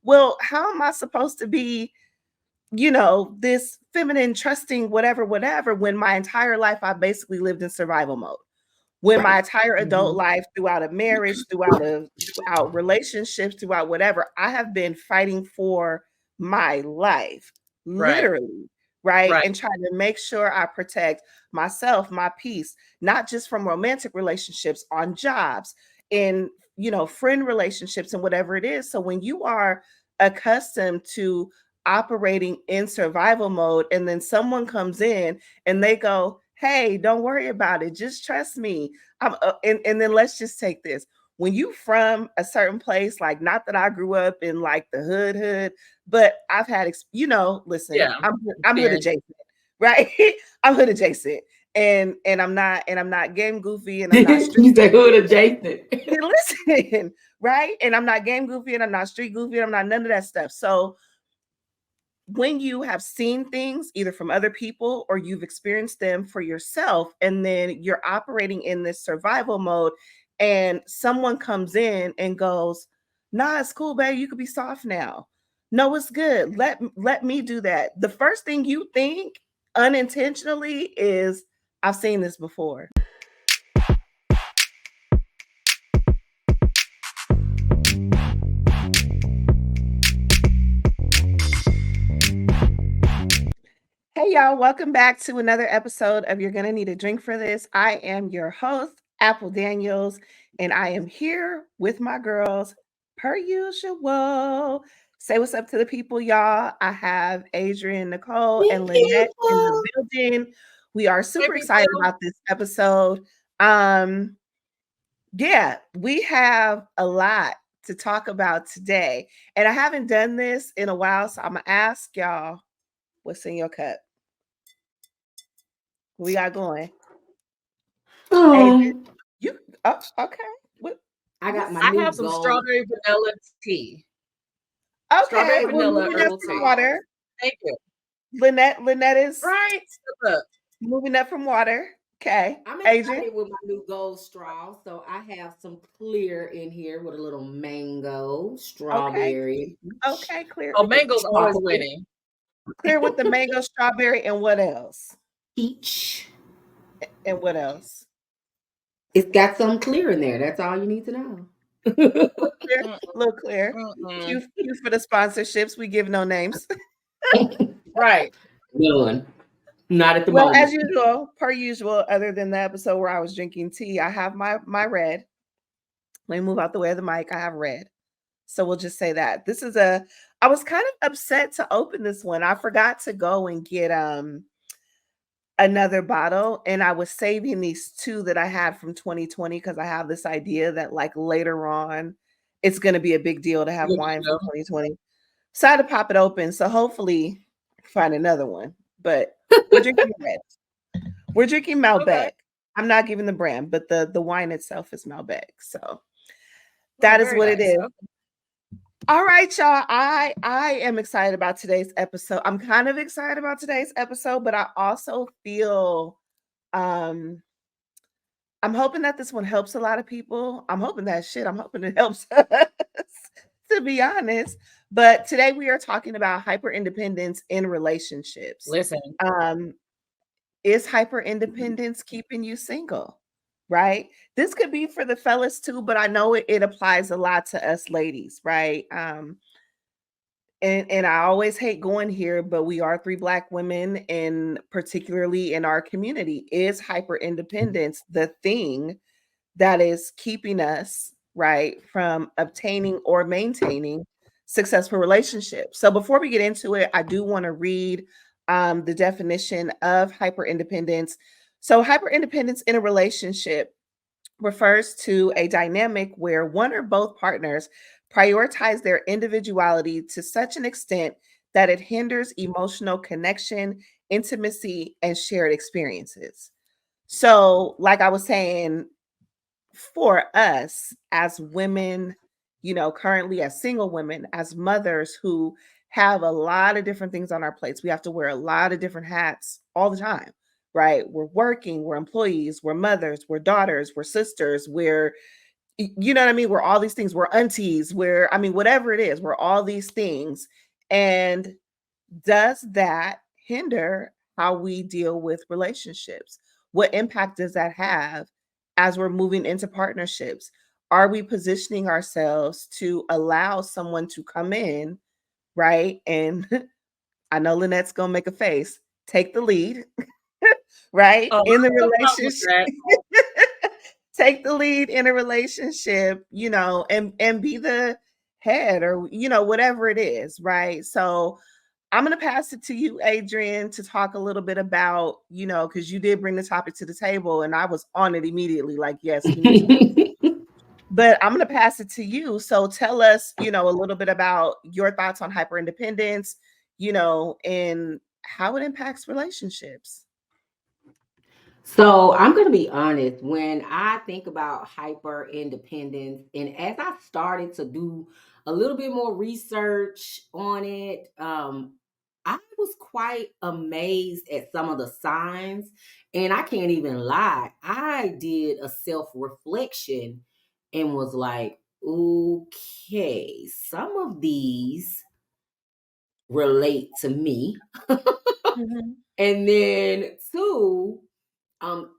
well, how am I supposed to be, this feminine, trusting, whatever, whatever, when my entire life I basically lived in survival mode? When my Right. entire adult Mhm. life, throughout a marriage, throughout relationships, throughout whatever, I have been fighting for my life, Right. literally, right? Right. And trying to make sure I protect myself, my peace, not just from romantic relationships, on jobs, in friend relationships, and whatever it is. So when you are accustomed to operating in survival mode, and then someone comes in and they go, hey, don't worry about it, just trust me. And then let's just take this. When you from a certain place, like, not that I grew up in like the hood, but I've had listen, Yeah. I'm hood Experience. adjacent, right? I'm hood adjacent, and I'm not game goofy, and I'm not street You say hood goofy. adjacent. Yeah, listen, right? And I'm not game goofy, and I'm not street goofy, and I'm not none of that stuff. So when you have seen things either from other people or you've experienced them for yourself, and then you're operating in this survival mode, and someone comes in and goes, nah, it's cool, babe, you could be soft now. No, it's good. Let me do that. The first thing you think unintentionally is, I've seen this before. Hey, y'all, welcome back to another episode of You're Gonna Need a Drink for This. I am your host, Apple Daniels, and I am here with my girls, per usual. Say what's up to the people, y'all. I have Adrienne, Nicole, Hey, and Lynette in the people. building. We are Hey, super excited people. about this episode. Um, yeah, we have a lot to talk about today, and I haven't done this in a while, so I'm gonna ask y'all, what's in your cup? What we got going? Adrian, Oh, you oh, okay. What I got what's my I new have some gold. strawberry vanilla tea. okay? Strawberry We're vanilla moving up herbal from tea. water. Thank you. Lynette is Right? Step up. moving up from water. Okay. I'm Adrian. excited with my new gold straw. So I have some clear in here with a little mango, Okay. strawberry, Okay, clear. Oh, mango's always chocolate, winning. Clear with the mango, strawberry, and what else? peach. And what else? It's got some clear in there. That's all you need to know. Clear, Mm, little clear. mm-mm. Q for the sponsorships. We give no names. Right. None. Not at the Well, moment. as usual, per usual, other than the episode where I was drinking tea, I have my red. Let me move out the way of the mic. I have red. So we'll just say that. I was kind of upset to open this one. I forgot to go and get another bottle, and I was saving these two that I had from 2020 because I have this idea that, like, later on it's going to be a big deal to have Good to wine from know. 2020. So I had to pop it open. So hopefully I can find another one. But we're drinking red. We're drinking Okay. Malbec. I'm not giving the brand, but the wine itself is Malbec. So Oh, that is very what it nice. is. Okay. All right, y'all. I am excited about today's episode. I'm kind of excited about today's episode, but I also feel um I'm hoping that this one helps a lot of people. I'm hoping it helps us, to be honest. But today we are talking about hyper independence in relationships. Listen. Um, is hyper independence keeping you single? Right? This could be for the fellas too, but I know it applies a lot to us ladies, right? And I always hate going here, but we are three Black women, and particularly in our community, is hyper independence the thing that is keeping us, right, from obtaining or maintaining successful relationships? So before we get into it, I do want to read the definition of hyper independence. So hyper independence in a relationship refers to a dynamic where one or both partners prioritize their individuality to such an extent that it hinders emotional connection, intimacy, and shared experiences. So, like I was saying, for us as women, currently as single women, as mothers who have a lot of different things on our plates, we have to wear a lot of different hats all the time, right? We're working, we're employees, we're mothers, we're daughters, we're sisters, we're, you know what I mean? We're all these things. We're aunties. I mean, whatever it is, we're all these things. And does that hinder how we deal with relationships? What impact does that have as we're moving into partnerships? Are we positioning ourselves to allow someone to come in, right? And I know Lynette's gonna make a face, take the lead, right? Oh, In the no problem with relationship. that. Take the lead in a relationship, and be the head, or whatever it is, right? So I'm going to pass it to you, Adrienne, to talk a little bit about, because you did bring the topic to the table and I was on it immediately, like, yes, we need to talk. But I'm going to pass it to you. So tell us, a little bit about your thoughts on hyper independence, and how it impacts relationships. So I'm going to be honest. When I think about hyper independence, and as I started to do a little bit more research on it, I was quite amazed at some of the signs. And I can't even lie, I did a self reflection and was like, okay, some of these relate to me. Mhm. And then, two,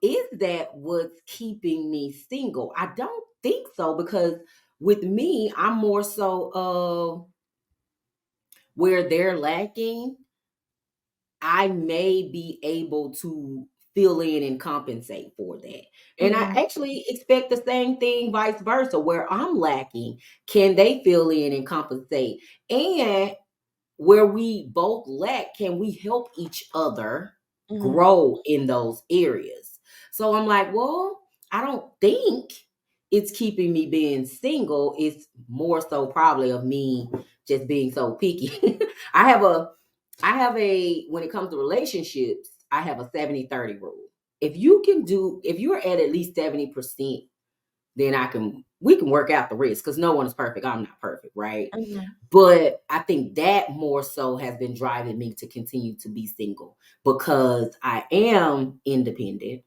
is that what's keeping me single? I don't think so, because with me, I'm more so of where they're lacking, I may be able to fill in and compensate for that. And I Mhm. actually expect the same thing vice versa, where I'm lacking, can they fill in and compensate? And where we both lack, can we help each other Mhm. grow in those areas? So I'm like, well, I don't think it's keeping me being single. It's more so probably of me just being so picky. I have a, when it comes to relationships, I have a 70-30 rule. If you're at least 70%, then we can work out the risk, because no one is perfect. I'm not perfect, right? Mhm. But I think that more so has been driving me to continue to be single, because I am independent.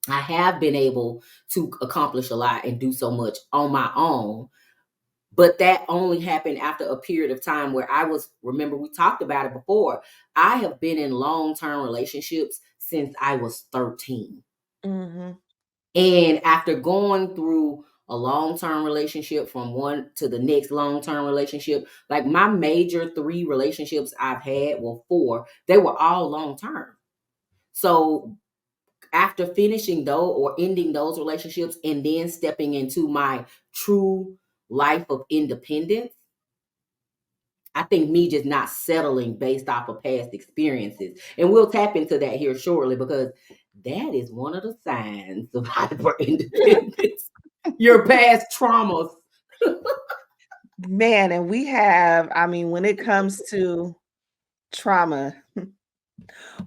I have been able to accomplish a lot and do so much on my own. But that only happened after a period of time where remember, we talked about it before. I have been in long term relationships since I was 13. Mhm. And after going through a long term relationship from one to the next long term relationship, like my major three relationships I've had, well, four, they were all long term. So after finishing those or ending those relationships and then stepping into my true life of independence, I think me just not settling based off of past experiences. And we'll tap into that here shortly, because that is one of the signs of hyper independence. Your past traumas. Man, and I mean, when it comes to trauma,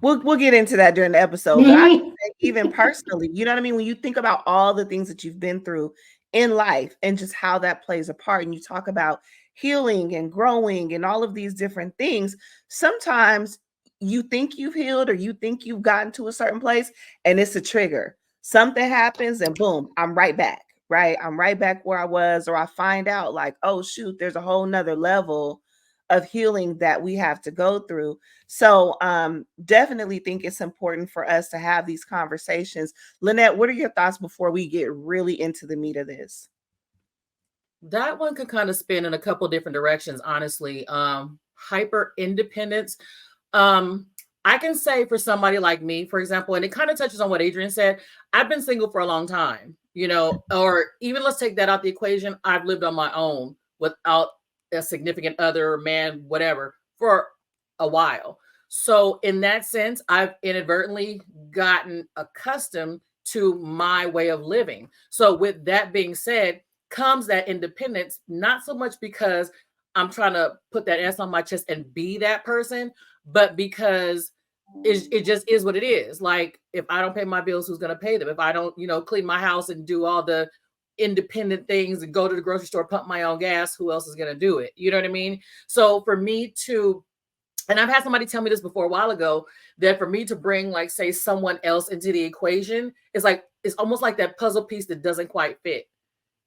we'll get into that during the episode, but I can say even personally, you know what I mean? When you think about all the things that you've been through in life and just how that plays a part, and you talk about healing and growing and all of these different things, sometimes you think you've healed or you think you've gotten to a certain place and it's a trigger. Something happens and boom, I'm right back, right? I'm right back where I was, or I find out like, oh shoot, there's a whole nother level of healing that we have to go through. So definitely think it's important for us to have these conversations. Lynette, what are your thoughts before we get really into the meat of this? That one could kind of spin in a couple different directions, honestly. Hyper independence. Um, I can say for somebody like me, for example, and it kind of touches on what Adrienne said, I've been single for a long time, or even let's take that out the equation. I've lived on my own without a significant other, man, whatever, for a while. So in that sense, I've inadvertently gotten accustomed to my way of living. So with that being said, comes that independence, not so much because I'm trying to put that S on my chest and be that person, but because it just is what it is. Like, if I don't pay my bills, who's going to pay them? If I don't, clean my house and do all the independent things and go to the grocery store, pump my own gas, who else is going to do it? You know what I mean? So for me to, and I've had somebody tell me this before a while ago, that for me to bring, like, say, someone else into the equation is like, it's almost like that puzzle piece that doesn't quite fit.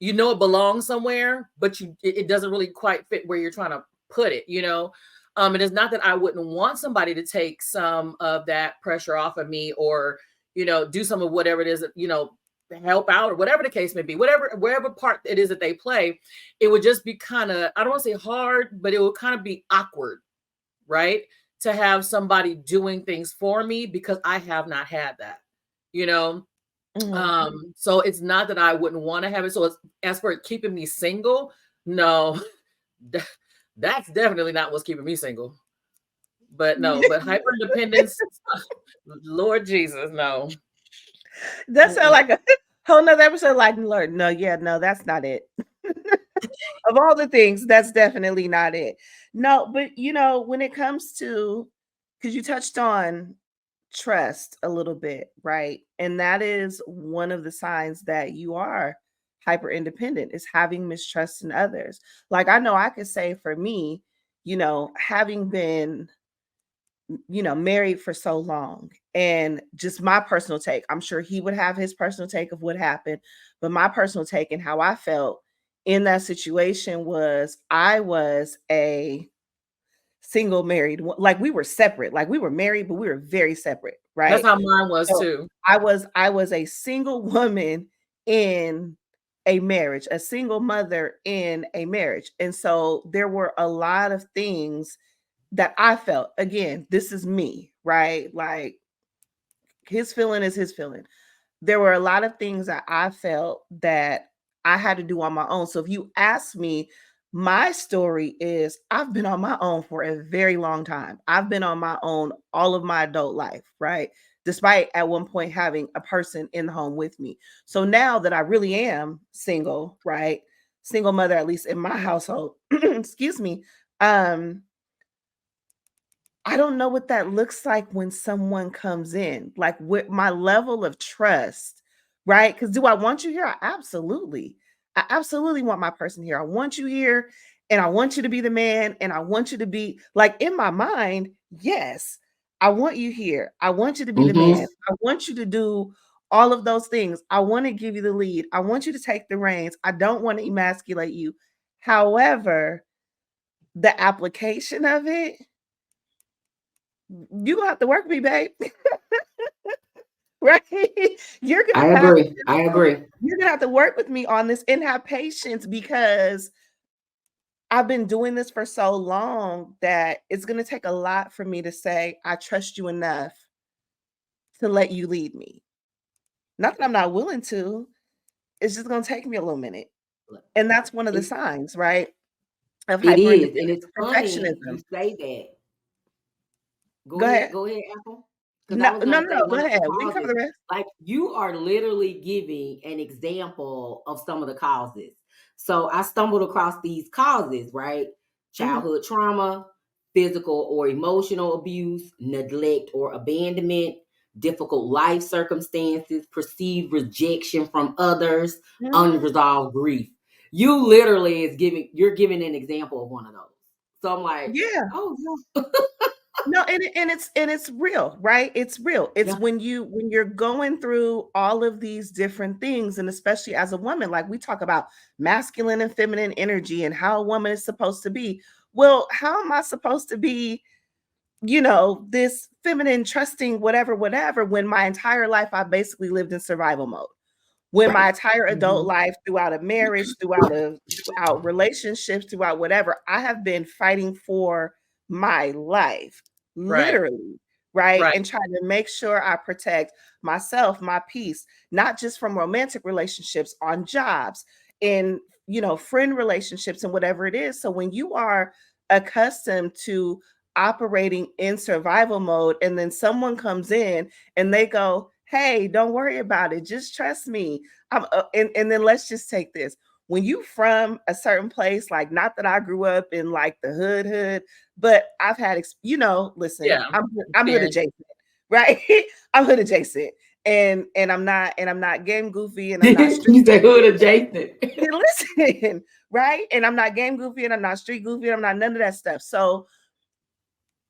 you know it belongs somewhere, but it doesn't really quite fit where you're trying to put it, you know. And it's not that I wouldn't want somebody to take some of that pressure off of me, or, you know, do some of whatever it is that, you know, help out or whatever the case may be, wherever part it is that they play. It would just be kind of, I don't want to say hard, but it would kind of be awkward, right? To have somebody doing things for me, because I have not had that, you know. So it's not that I wouldn't want to have it. So as for keeping me single, no, that's definitely not what's keeping me single. But no, but hyper independence, Lord Jesus, no. That sounds Mm-mm. like a whole nother episode. Like, Lord, no, yeah, no, that's not it. Of all the things, that's definitely not it. No, but you know, when it comes to, because you touched on trust a little bit, right? And that is one of the signs that you are hyper independent, is having mistrust in others. Like, I know I could say for me, you know, having been, you know, married for so long, and just my personal take, I'm sure he would have his personal take of what happened, but my personal take and how I felt in that situation was, I was a single married like, we were separate, like we were married but we were very separate, That's right? how mine was So too. I was a single woman in a marriage, a single mother in a marriage, and so there were a lot of things that I felt, again, this is me, right? Like, his feeling is his feeling. There were a lot of things that I felt that I had to do on my own. So if you ask me, my story is, I've been on my own for a very long time. I've been on my own all of my adult life, right? Despite at one point having a person in the home with me. So now that I really am single, right? Single mother, at least in my household, excuse me. Um, I don't know what that looks like when someone comes in, like with my level of trust, right? Because do I want you here? I absolutely want my person here. I want you here, and I want you to be the man, and I want you to be like, in my mind, yes, I want you here. I want you to be the man. Mm-hmm. I want you to do all of those things. I want to give you the lead. I want you to take the reins. I don't want to emasculate you. However, the application of it, you gonna have to work with me, babe. Right? You're gonna I have agree. I to, agree. you're gonna have to work with me on this and have patience, because I've been doing this for so long that it's gonna take a lot for me to say, I trust you enough to let you lead me. Not that I'm not willing to, it's just gonna take me a little minute. And that's one of the It, signs, right? Of it hyper is, and independence, it's funny you perfectionism. say that. Go ahead. Go ahead, Apple. Because I No, was no, gonna no, say no. Go one of the ahead. We can cover causes, the rest. like you are literally giving an example of some of the causes. So I stumbled across these causes, right? Mhm. Childhood trauma, physical or emotional abuse, neglect or abandonment, difficult life circumstances, perceived rejection from others, Mhm. unresolved grief. You literally you're giving an example of one of those. So I'm like, Yeah. oh No, and it's real, right? It's real. It's yeah, when you're going through all of these different things, and especially as a woman, like we talk about masculine and feminine energy and how a woman is supposed to be. Well, how am I supposed to be, you know, this feminine, trusting, whatever, whatever, when my entire life I basically lived in survival mode? When my right. entire adult Mhm. life, throughout a marriage, throughout relationships, throughout whatever, I have been fighting for my life, Right. literally, right? Right. And trying to make sure I protect myself, my peace, not just from romantic relationships, on jobs, in, you know, friend relationships and whatever it is. So when you are accustomed to operating in survival mode, and then someone comes in and they go, hey, don't worry about it, just trust me, and then let's just take this. When you from a certain place, like, not that I grew up in like the hood, but I've had, you know, listen, Yeah. I'm hood Experience. adjacent, right? I'm hood adjacent, and I'm not game goofy, and I'm not street You say hood goofy. adjacent. Listen, right? And I'm not game goofy, and I'm not street goofy, and I'm not none of that stuff. So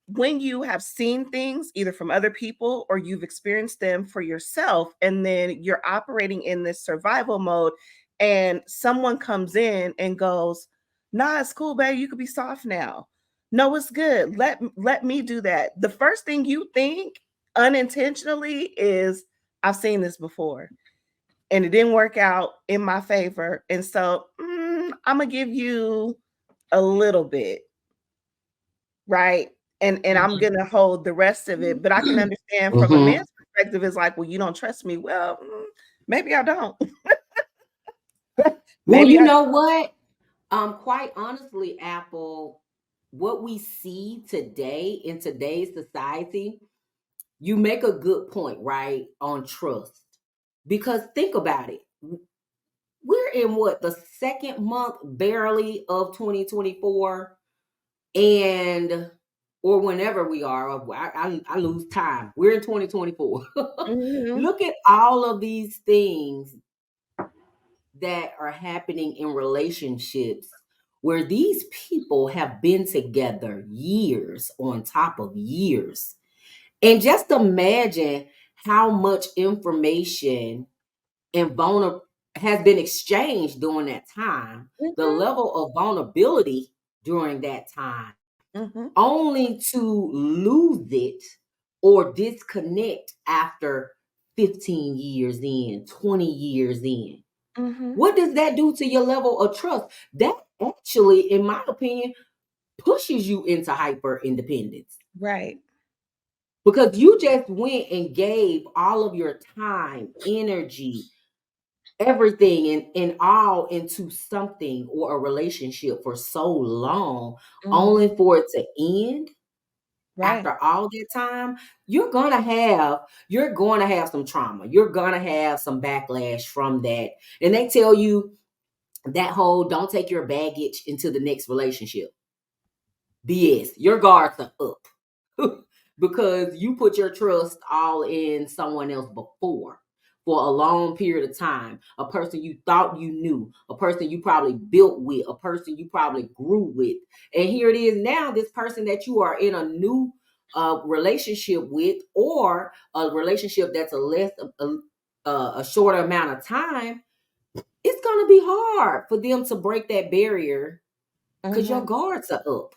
when you have seen things either from other people or you've experienced them for yourself, and then you're operating in this survival mode, and someone comes in and goes, nah, it's cool, babe, you could be soft now. No, it's good. Let me do that. The first thing you think unintentionally is, I've seen this before and it didn't work out in my favor. And so I'm gonna give you a little bit, right? And I'm gonna hold the rest of it. But I can understand from a man's perspective, it's like, well, you don't trust me. Well, maybe I don't. Well, you know what? Quite honestly, Apple, what we see today in today's society, you make a good point, right? On trust. Because think about it. We're in what, the second month barely of 2024, and or whenever we are, I lose time. We're in 2024. Look at all of these things that are happening in relationships where these people have been together years on top of years. And just imagine how much information and has been exchanged during that time, the level of vulnerability during that time, only to lose it or disconnect after 15 years in, 20 years in. What does that do to your level of trust? That actually, in my opinion, pushes you into hyper independence. Right. Because you just went and gave all of your time, energy, everything and all into something or a relationship for so long, only for it to end. Right. After all that time, you're gonna have some trauma. You're gonna have some backlash from that. And they tell you that whole don't take your baggage into the next relationship. BS. Your guards are up. Because you put your trust all in someone else before for a long period of time. A person you thought you knew, a person you probably built with, a person you probably grew with. And here it is now, this person that you are in a new relationship with, or a relationship that's a shorter amount of time, it's going to be hard for them to break that barrier because your guards are up.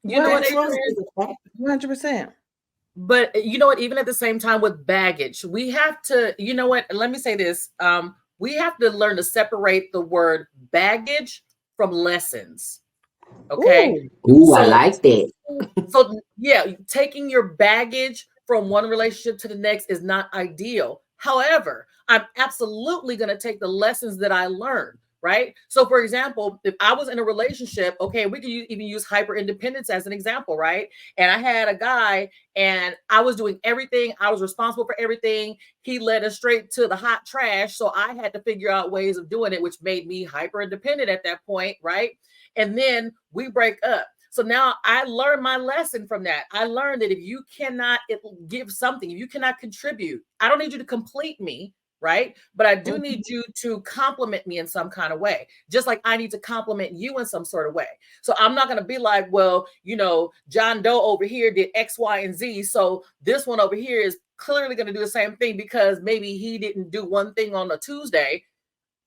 You know what, trust is 100%. But you know what, even at the same time with baggage, we have to, you know what, let me say this. We have to learn to separate the word baggage from lessons. Okay. Ooh, I like that. So yeah, taking your baggage from one relationship to the next is not ideal. However, I'm absolutely going to take the lessons that I learned. Right. So, for example, if I was in a relationship, okay, we could even use hyper independence as an example. Right. And I had a guy and I was doing everything. I was responsible for everything. He led us straight to the hot trash. So I had to figure out ways of doing it, which made me hyper independent at that point. Right. And then we break up. So now I learned my lesson from that. I learned that if you cannot give something, if you cannot contribute, I don't need you to complete me. Right. But I do need you to compliment me in some kind of way, just like I need to compliment you in some sort of way. So I'm not going to be like, well, you know, John Doe over here did X, Y, and Z. So this one over here is clearly going to do the same thing because maybe he didn't do one thing on a Tuesday.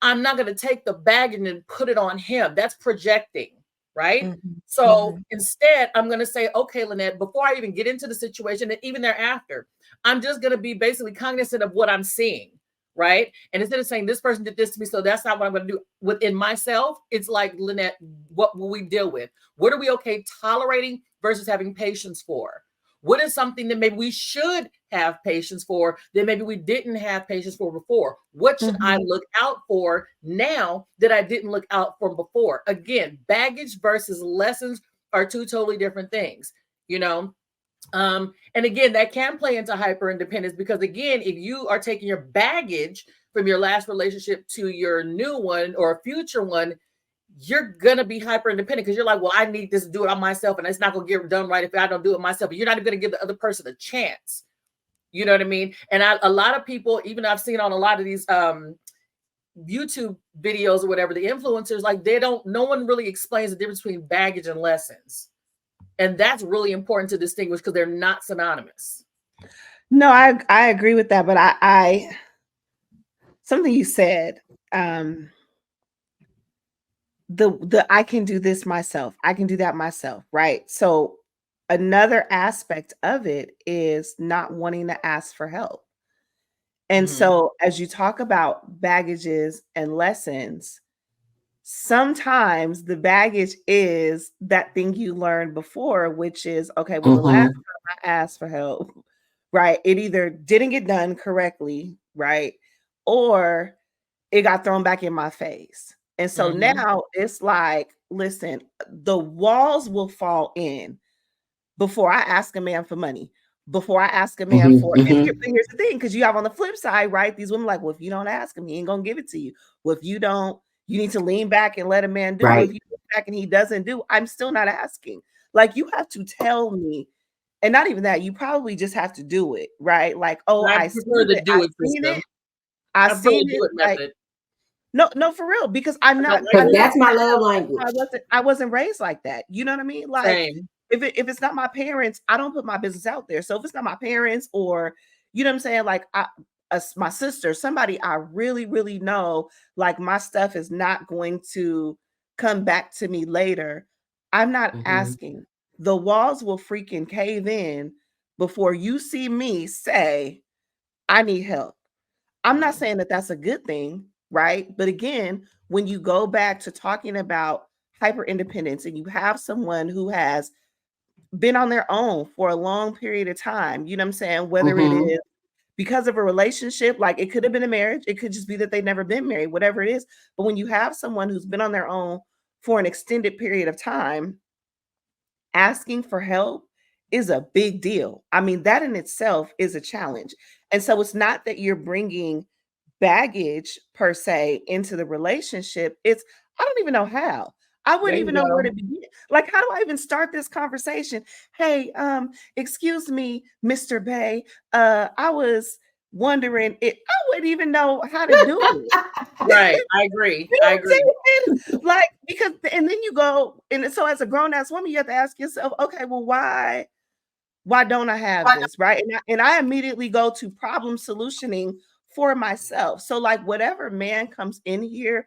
I'm not going to take the baggage and put it on him. That's projecting. Right. So instead, I'm going to say, okay, Lynette, before I even get into the situation and even thereafter, I'm just going to be basically cognizant of what I'm seeing. Right. And instead of saying this person did this to me, so that's not what I'm going to do within myself. It's like, Lynette, what will we deal with? What are we okay tolerating versus having patience for? What is something that maybe we should have patience for that maybe we didn't have patience for before? What should I look out for now that I didn't look out for before? Again, baggage versus lessons are two totally different things, you know? And again, that can play into hyper independence because again, if you are taking your baggage from your last relationship to your new one or a future one, you're gonna be hyper independent because you're like, well, I need this to do it on myself, and it's not gonna get done right if I don't do it myself. You're not even gonna give the other person a chance. You know what I mean? And a lot of people, even I've seen on a lot of these YouTube videos or whatever, the influencers, like no one really explains the difference between baggage and lessons. And that's really important to distinguish because they're not synonymous. No, I agree with that, but I something you said um the I can do this myself. I can do that myself, right? So another aspect of it is not wanting to ask for help. And Mhm. so as you talk about baggages and lessons, sometimes the baggage is that thing you learned before, which is okay, well, the last Mhm. time I asked for help, right, it either didn't get done correctly, right, or it got thrown back in my face. And so Mhm. now it's like, listen, the walls will fall in before I ask a man for money, before I ask a man Mhm. for, and Mhm. here's the thing, because you have on the flip side, right? These women like, well, if you don't ask him, he ain't gonna give it to you. Well, if you don't, you need to lean back and let a man do. Well, Right. if you lean back and he doesn't do, I'm still not asking. Like you have to tell me, and not even that, you probably just have to do it, right? Like, oh, I I prefer seen the it, do it system. I I prefer the seen do it, it like method. no, no, for real, because I'm I not don't like I'm Because it. not that's my love proud. I language. wasn't raised like that. You know what I mean? Like Same. if it's not my parents, I don't put my business out there. So if it's not my parents or you know what I'm saying, like my sister, somebody I really, really know, like my stuff is not going to come back to me later. I'm not Mhm. asking. The walls will freaking cave in before you see me say, I need help. I'm not Right. saying that that's a good thing, right? But again, when you go back to talking about hyper independence and you have someone who has been on their own for a long period of time, you know what I'm saying? Whether it Mhm. is because of a relationship, like it could have been a marriage, it could just be that they've never been married, whatever it is. But when you have someone who's been on their own for an extended period of time, asking for help is a big deal. I mean, that in itself is a challenge. And so it's not that you're bringing baggage per se into the relationship. It's I don't even know how. I There wouldn't you even know where go. to begin. Like, how do I even start this conversation? Hey, excuse me, Mr. Bay. I was wondering it, I wouldn't even know how to do it. Right. I agree. You know I what I'm agree. saying? Like, because and then you go, and so as a grown-ass woman, you have to ask yourself, okay, well, why don't I have this? Right. And I immediately go to problem solutioning for myself. So, like, whatever man comes in here,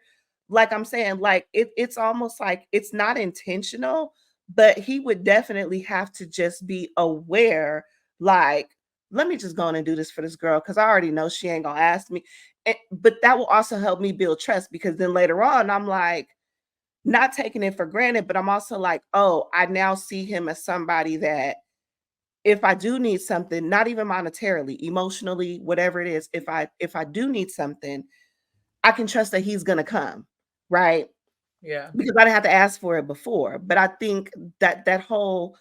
like I'm saying, like it's almost like it's not intentional, but he would definitely have to just be aware, like, let me just go on and do this for this girl because I already know she ain't gonna ask me. But that will also help me build trust because then later on, I'm like, not taking it for granted, but I'm also like, oh, I now see him as somebody that if I do need something, not even monetarily, emotionally, whatever it is, if I do need something, I can trust that he's gonna come, right? Yeah. Because I didn't have to ask for it before. But I think that that whole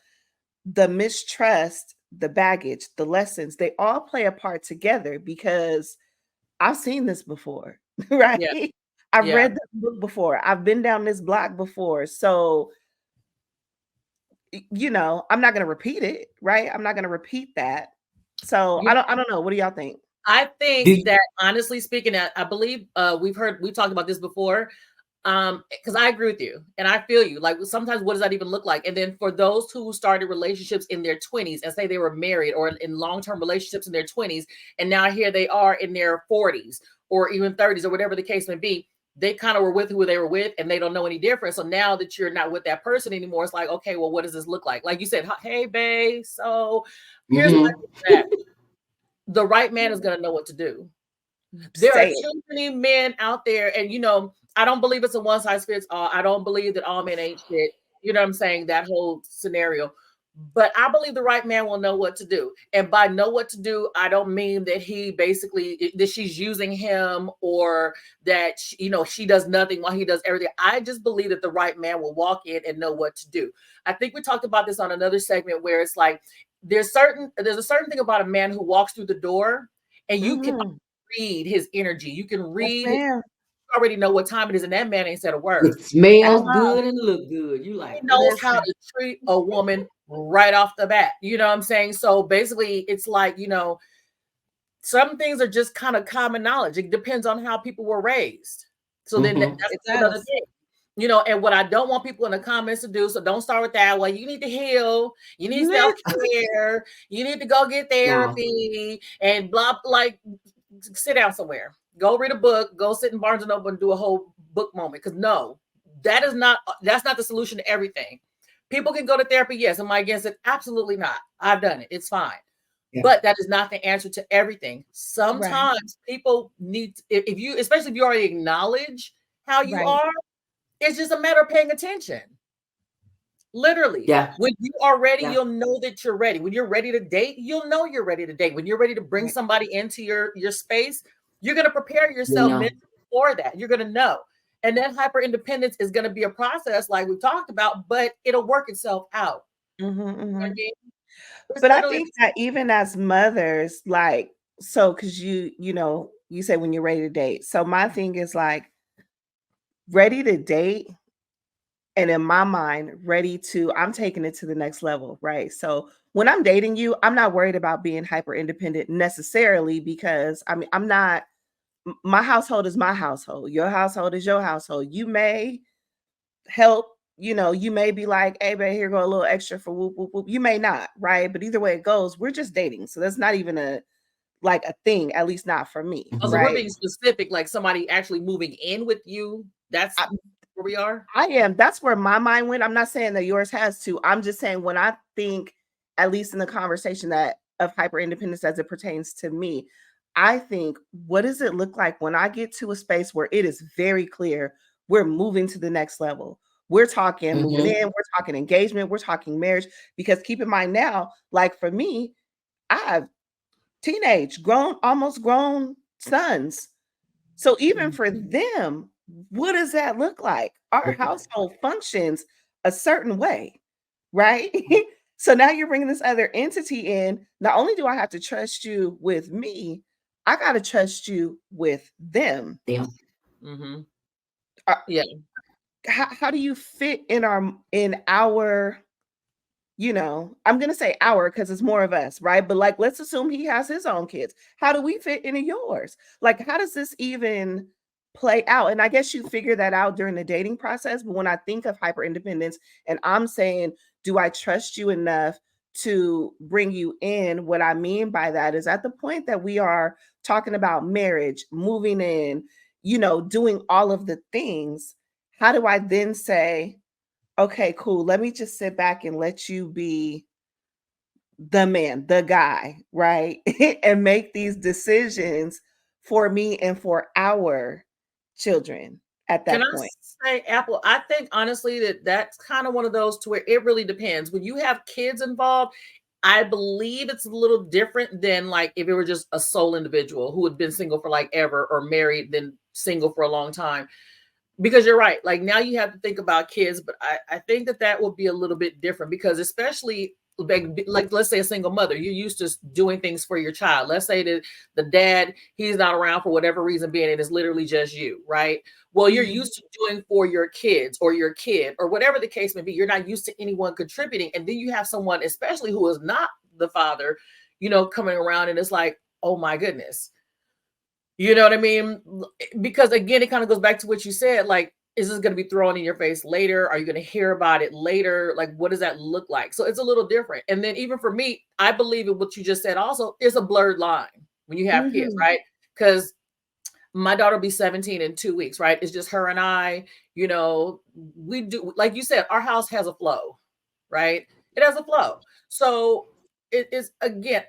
the mistrust, the baggage, the lessons, they all play a part together because I've seen this before, Yeah. right? I've Yeah. read this book before. I've been down this block before. So I'm not gonna repeat it, right? I'm not gonna repeat that. So You I don't know. What do y'all think? I Do think you, that honestly speaking, I believe we talked about this before. Because I agree with you and I feel you. Like sometimes what does that even look like? And then for those who started relationships in their 20s and say they were married or in long-term relationships in their 20s, and now here they are in their 40s or even 30s or whatever the case may be, they kind of were with who they were with and they don't know any different. So now that you're not with that person anymore, it's like, okay, well, what does this look like? Like you said, hey, babe, so here's my mhm. that the right man is going to know what to do. There are Say it. too many men out there, and I don't believe it's a one size fits all. I don't believe that all men ain't shit. You know what I'm saying? That whole scenario. But I believe the right man will know what to do. And by know what to do, I don't mean that he basically that she's using him or that she does nothing while he does everything. I just believe that the right man will walk in and know what to do. I think we talked about this on another segment where it's like there's a certain thing about a man who walks through the door and you can Mhm. read his energy. You can Yes, read his, ma'am. you already know what time it is, and that man ain't said a word. It At smells all. good and look good. You like, He knows how Listen. to treat a woman right off the bat. You know what I'm saying? So basically, it's like, some things are just kind of common knowledge. It depends on how people were raised. So then mhm. that's It another does. thing. And what I don't want people in the comments to do, so don't start with that. Well, you need to heal, you need self-care, you need to go get No. therapy, and blah, like sit down somewhere. go read a book, go sit in Barnes and Noble and do a whole book moment. Because no, that's not the solution to everything. People can go to therapy. Yes. Am I against it? Absolutely not. I've done it. It's fine. Yeah. But that is not the answer to everything. Right. Sometimes people need, if you, especially if you already acknowledge how you Right. are, it's just a matter of paying attention. Literally. Yeah. When you are ready, Yeah. you'll know that you're ready. When you're ready to date, you'll know you're ready to date. When you're ready to bring Right. somebody into your space, you're going to prepare You yourself know. mentally for that. You're going to know. And that hyper independence is going to be a process like we talked about, but it'll work itself out. Mm-hmm, You know what I mm-hmm. mean? It's But I literally, think that even as mothers, like, so because you say when you're ready to date. So my thing is like ready to date, and in my mind, I'm taking it to the next level, right? So when I'm dating you, I'm not worried about being hyper independent necessarily because I mean, I'm not, my household is my household. Your household is your household. You may help, you may be like, hey, babe, here go a little extra for whoop, whoop, whoop. You may not, right? But either way it goes, we're just dating. So that's not even a thing, at least not for me, also, we're Mhm. right? being specific, like somebody actually moving in with you. That's I, where we are. I am. That's where my mind went. I'm not saying that yours has to. I'm just saying when I think, at least in the conversation that of hyper independence as it pertains to me, I think, what does it look like when I get to a space where it is very clear we're moving to the next level? We're talking moving Mhm. in, we're talking engagement, we're talking marriage. Because keep in mind now, like for me, I have almost grown sons. So even for them, what does that look like? Our household functions a certain way, right? So now you're bringing this other entity in. Not only do I have to trust you with me, I got to trust you with them. Them. Mm-hmm. Uh, Yeah. how do you fit in our I'm going to say our because it's more of us, right? But like, let's assume he has his own kids. How do we fit into yours? Like, how does this even play out? And I guess you figure that out during the dating process. But when I think of hyper independence and I'm saying, do I trust you enough to bring you in? What I mean by that is at the point that we are talking about marriage, moving in, doing all of the things, how do I then say, okay, cool. Let me just sit back and let you be the man, the guy, right? And make these decisions for me and for our children at Can that I point. say, Apple? I think honestly that that's kind of one of those to where it really depends. When you have kids involved, I believe it's a little different than like if it were just a sole individual who had been single for like ever or married, then single for a long time. Because you're right. Like now you have to think about kids, but I think that that will be a little bit different because especially like let's say a single mother, you're used to doing things for your child. Let's say that the dad, he's not around for whatever reason being, it is literally just you, right? Well, you're Mhm. used to doing for your kids or your kid or whatever the case may be. You're not used to anyone contributing. And then you have someone, especially who is not the father, coming around and it's like, oh my goodness. You know what I mean? Because again, it kind of goes back to what you said. Like, is this going to be thrown in your face later? Are you going to hear about it later? Like, what does that look like? So it's a little different. And then even for me, I believe in what you just said also is a blurred line when you have kids, Mhm. right? Because my daughter will be 17 in 2 weeks, right? It's just her and I, we do, like you said, our house has a flow, right? It has a flow. So it is, again,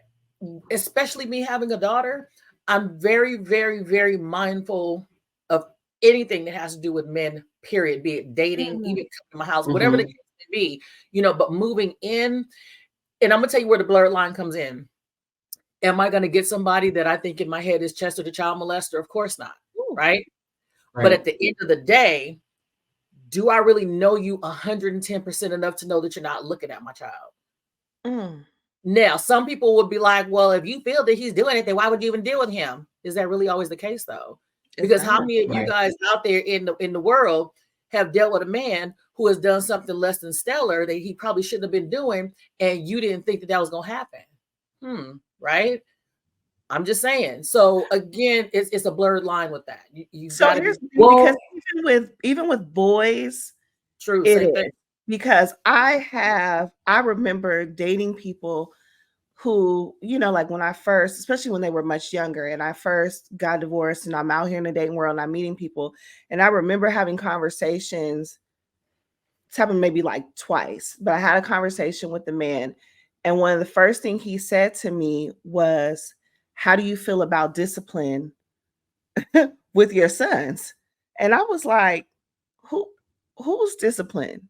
especially me having a daughter, I'm very, very, very mindful of anything that has to do with men, period, be it dating, Mhm. even coming to my house, whatever the Mhm. case may be, but moving in. And I'm going to tell you where the blurred line comes in. Am I going to get somebody that I think in my head is Chester the child molester? Of course not. Ooh. Right. But Right. at the end of the day, do I really know you 110% enough to know that you're not looking at my child? Mm. Now, some people would be like, well, if you feel that he's doing it, then why would you even deal with him? Is that really always the case though? It's Because how not. many of you Right. guys out there in the world have dealt with a man who has done something less than stellar that he probably shouldn't have been doing, and you didn't think that that was going to happen? Right? I'm just saying. So again, it's a blurred line with that. You've So got to be here's the thing, because Well, even with boys, true. it Same thing. is because I remember dating people who, like when I first, especially when they were much younger and I first got divorced and I'm out here in the dating world and I'm meeting people. And I remember having conversations, it's happened maybe like twice, but I had a conversation with the man. And one of the first things he said to me was, how do you feel about discipline with your sons? And I was like, who's discipline?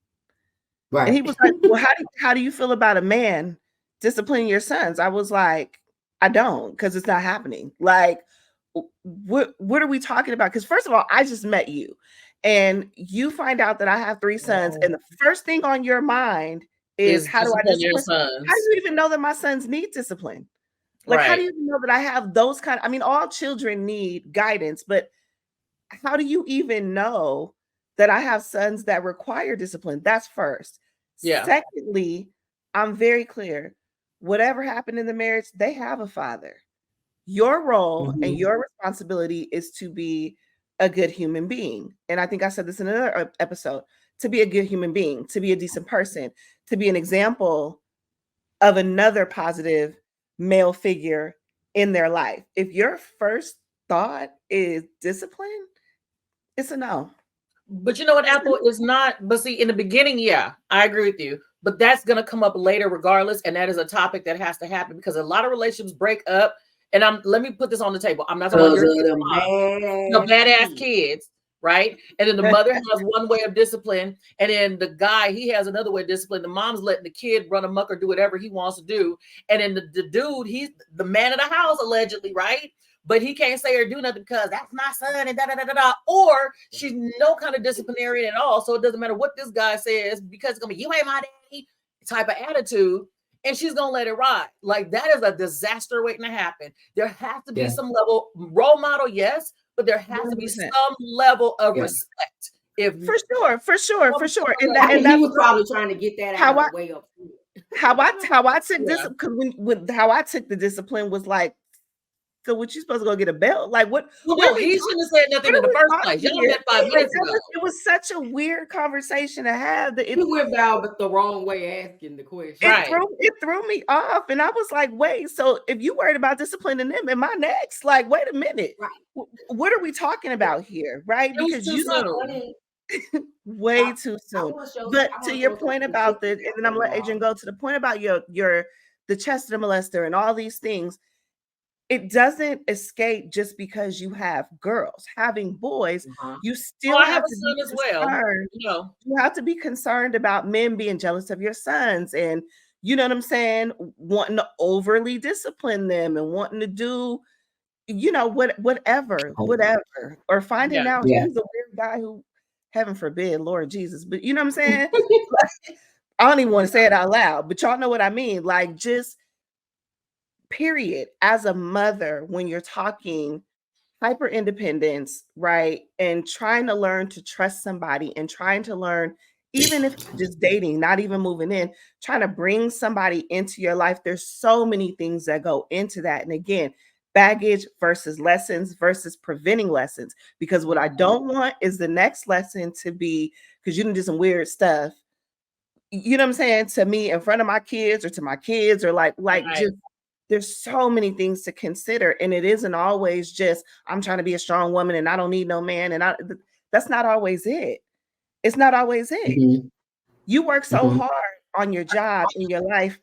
Right. And he was like, well, how do you feel about a man disciplining your sons? I was like, I don't, because it's not happening. Like, what are we talking about? Because first of all, I just met you and you find out that I have 3 sons, and the first thing on your mind is, how do I discipline your discipline? How do sons. you even know that my sons need discipline? Like, how do Right. you even know that I have those I mean, all children need guidance, but how do you even know that I have sons that require discipline? That's first. Yeah. Secondly, I'm very clear. Whatever happened in the marriage, they have a father. Your role and your responsibility is to be a good human being. And I think I said this in another episode, to be a good human being, to be a decent person, to be an example of another positive male figure in their life. If your first thought is discipline, it's a no. But you know what, Apple is not. But see, in the beginning, yeah, I agree with you. But that's going to come up later, regardless. And that is a topic that has to happen because a lot of relationships break up. And let me put this on the table. I'm not talking about your mom, badass kids, right? And then the mother has one way of discipline, and then the guy, he has another way of discipline. The mom's letting the kid run amok or do whatever he wants to do, and then the dude, he's the man of the house allegedly, right? But he can't say or do nothing because that's my son and da da da da da. Or she's no kind of disciplinarian at all, so it doesn't matter what this guy says because it's gonna be, you ain't my daddy type of attitude, and she's gonna let it ride. Like, that is a disaster waiting to happen. There has to be some level role model, yes, but there has to be 100%. some level of respect. If For sure. And I think that's he was probably trying to get that out of the way up. How I took this, because how I took the discipline was like, so what, you supposed to go get a belt? Like, what? Well, what no, he shouldn't have said nothing in the first place. Y'all met 5 minutes ago. It was such a weird conversation to have. That He went about but the wrong way asking the question. Right. It threw me off, and I was like, wait, so if you worried about disciplining them, am I next? Like, wait a minute, right. What are we talking about here, right? It because you soon. Way too soon. But to your point about and then I'm gonna let Adrienne go to the point about the Chester molester and all these things. It doesn't escape just because you have girls. Having boys, you still have to be concerned. You have to be concerned about men being jealous of your sons, and you know what I'm saying, wanting to overly discipline them and wanting to do, whatever, or finding out he's a weird guy who, heaven forbid, Lord Jesus, but you know what I'm saying? I don't even want to say it out loud, but y'all know what I mean. Like, just period. As a mother, when you're talking hyper independence, right? And trying to learn to trust somebody and trying to learn, even if just dating, not even moving in, trying to bring somebody into your life. There's so many things that go into that. And again, baggage versus lessons versus preventing lessons. Because what I don't want is the next lesson to be, because you done did some weird stuff, you know what I'm saying, to me in front of my kids or to my kids, or like just, there's so many things to consider. And it isn't always just, I'm trying to be a strong woman and I don't need no man. And that's not always it. It's not always it. You work so hard on your job, in your life,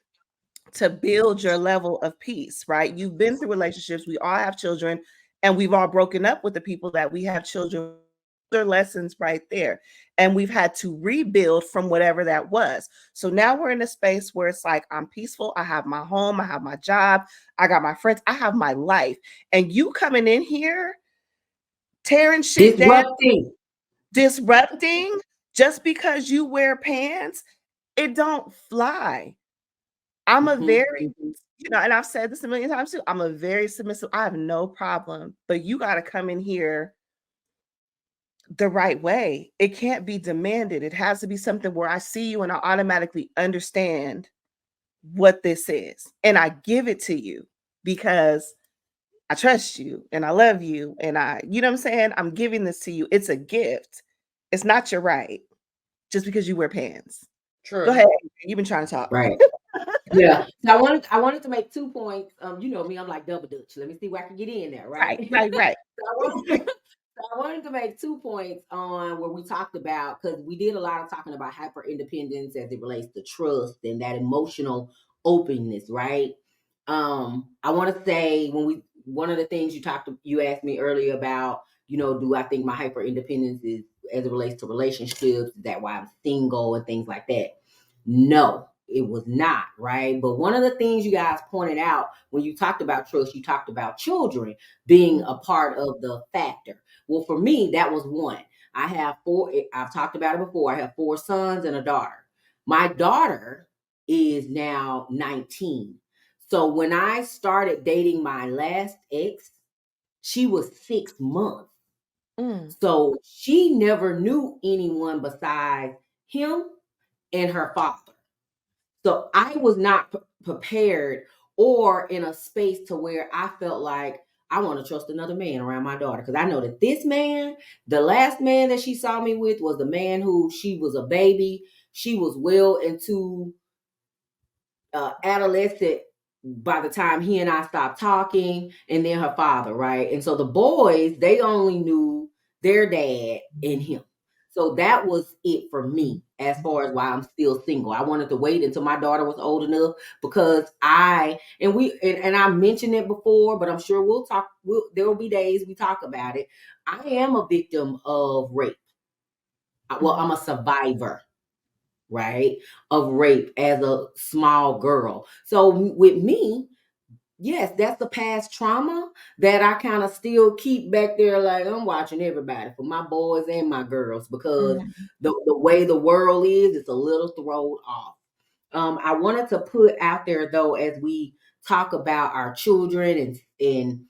to build your level of peace, right? You've been through relationships. We all have children, and we've all broken up with the people that we have children. Their lessons right there. And we've had to rebuild from whatever that was. So now we're in a space where it's like, I'm peaceful. I have my home. I have my job. I got my friends. I have my life. And you coming in here, tearing shit down, disrupting just because you wear pants, it don't fly. I'm a very, and I've said this a million times too, I'm a very submissive. I have no problem, but you got to come in here the right way. It can't be demanded. It has to be something where I see you and I automatically understand what this is. And I give it to you because I trust you and I love you. And you know what I'm saying? I'm giving this to you. It's a gift. It's not your right just because you wear pants. True. Go ahead. You've been trying to talk. Right. Yeah. So I wanted to make 2 points. You know me, I'm like double dutch. Let me see where I can get in there, right? Right, right, right. So I wanted, so I wanted to make 2 points on where we talked about, because we did a lot of talking about hyper independence as it relates to trust and that emotional openness, right? I want to say one of the things you asked me earlier about, do I think my hyper independence is as it relates to relationships? Is that why I'm single and things like that? No, it was not, right? But one of the things you guys pointed out when you talked about trust, you talked about children being a part of the factor. Well, for me, that was one. I have four, I've talked about it before. I have 4 sons and a daughter. My daughter is now 19. So when I started dating my last ex, she was 6 months. Mm, So she never knew anyone besides him and her father. So I was not prepared or in a space to where I felt like I want to trust another man around my daughter, because I know that this man, the last man that she saw me with, was the man who she was a baby. She was well into adolescent by the time he and I stopped talking, and then her father, right? And so the boys, they only knew their dad and him. So that was it for me as far as why I'm still single. I wanted to wait until my daughter was old enough, because and I mentioned it before, but I'm sure there will be days we talk about it. I am a victim of rape. Well, I'm a survivor, right, of rape as a small girl. So with me, yes, that's the past trauma that I kind of still keep back there. Like, I'm watching everybody, for my boys and my girls, because mm, the way the world is, it's a little thrown off. I wanted to put out there, though, as we talk about our children and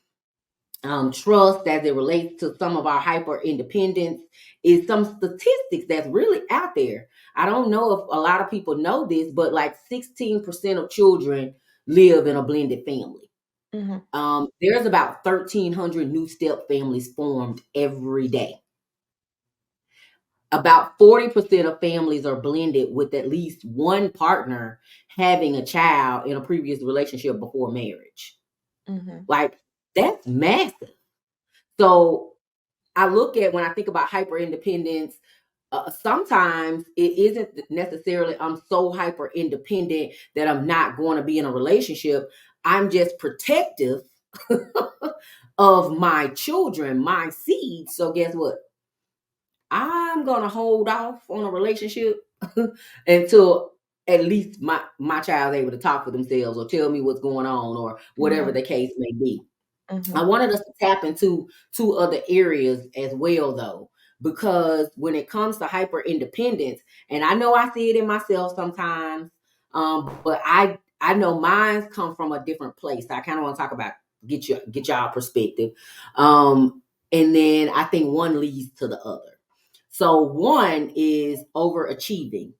trust as it relates to some of our hyper independence, is some statistics that's really out there. I don't know if a lot of people know this, but like 16% of children live in a blended family. mhm, There's about 1,300 new step families formed every day. About 40% of families are blended with at least one partner having a child in a previous relationship before marriage. mhm, Like, that's massive. So I look at, when I think about hyper independence, sometimes it isn't necessarily I'm so hyper independent that I'm not going to be in a relationship. I'm just protective of my children, my seeds. So guess what? I'm gonna hold off on a relationship until at least my child's able to talk for themselves or tell me what's going on, or whatever mhm, the case may be. I mhm, wanted us to tap into 2 other areas as well, though, because when it comes to hyper independence, and I know I see it in myself sometimes, but I know mine's come from a different place. I kind of want to talk about, get y'all perspective, and then I think one leads to the other. So one is overachieving,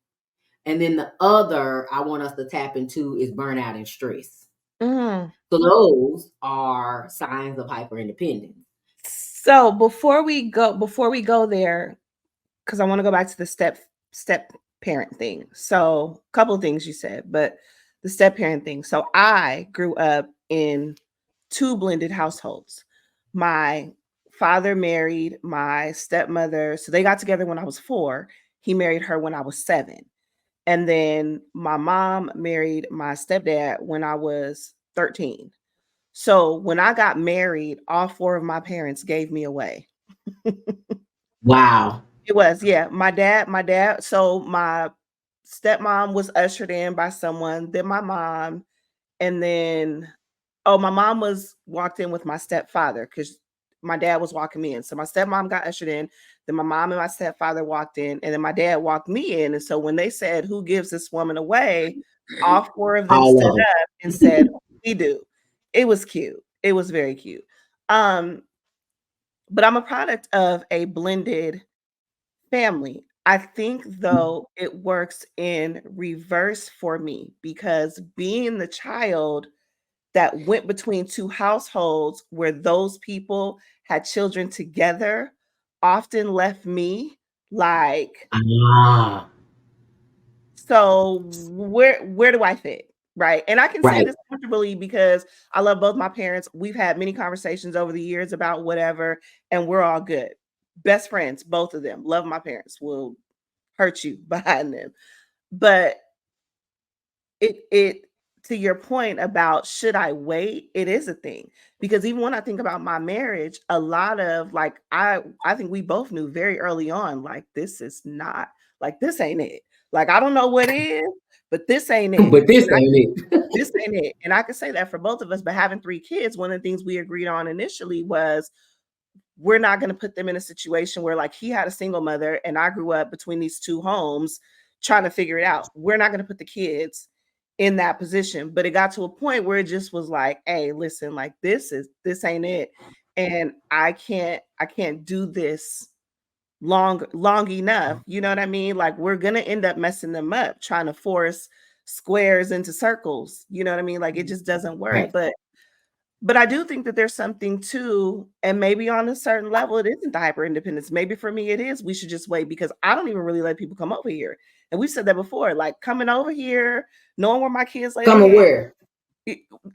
and then the other I want us to tap into is burnout and stress. mm. So those are signs of hyper independence. So before we go there, because I want to go back to the step parent thing. So a couple of things you said, but the step parent thing. So I grew up in 2 blended households. My father married my stepmother, so they got together when I was 4. He married her when I was 7. And then my mom married my stepdad when I was 13. So when I got married, all 4 of my parents gave me away. Wow. It was, yeah. My dad, so my stepmom was ushered in by someone, then my mom, and then oh, my mom was walked in with my stepfather because my dad was walking me in. So my stepmom got ushered in, then my mom and my stepfather walked in, and then my dad walked me in. And so when they said, "Who gives this woman away?" all 4 of them stood All of up and said, "We do." It was cute. It was very cute. Um, but I'm a product of a blended family. I think them. though it works in reverse for me because being the child that went between 2 households where those people had children together often left me like, Ah. so where do I fit? right? And I can say Right. this comfortably because I love both my parents. We've had many conversations over the years about whatever, and we're all good. Best friends, both of them. Love my parents. Will hurt you behind them. But it to your point about should I wait, it is a thing. Because even when I think about my marriage, a lot of like I think we both knew very early on, like this is not like this ain't it. Like I don't know what is, but this ain't it. But this ain't it. This ain't it. And I could say that for both of us, but having three kids, one of the things we agreed on initially was we're not going to put them in a situation where like he had a single mother and I grew up between these two homes trying to figure it out. We're not going to put the kids in that position. But it got to a point where it just was like, hey, listen, like this ain't it. And I can't do this long enough. You know what I mean? Like we're gonna end up messing them up, trying to force squares into circles. You know what I mean? Like it just doesn't work. Right. But I do think that there's something to, and maybe on a certain level, it isn't the hyper independence. Maybe for me, it is. We should just wait because I don't even really let people come over here. And we said that before, like coming over here, knowing where my kids lay their Coming head, where?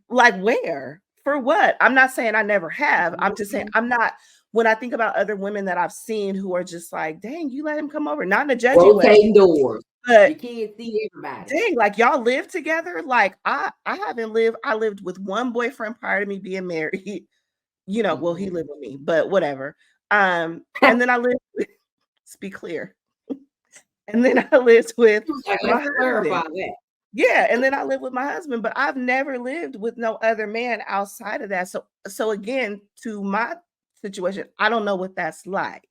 like where, for what? I'm not saying I never have. I'm just saying I'm not. When I think about other women that I've seen who are just like, dang, you let him come over, not in a judgy way, Rotating doors. but Your kids see everybody. dang, like y'all live together. Like I haven't lived. I lived with one boyfriend prior to me being married. You know, well, he lived with me, but whatever. And then I lived. Let's be clear. And then I lived with Like, my let's clarify husband. that. Yeah, and then I lived with my husband, but I've never lived with no other man outside of that. So again, to my situation, I don't know what that's like.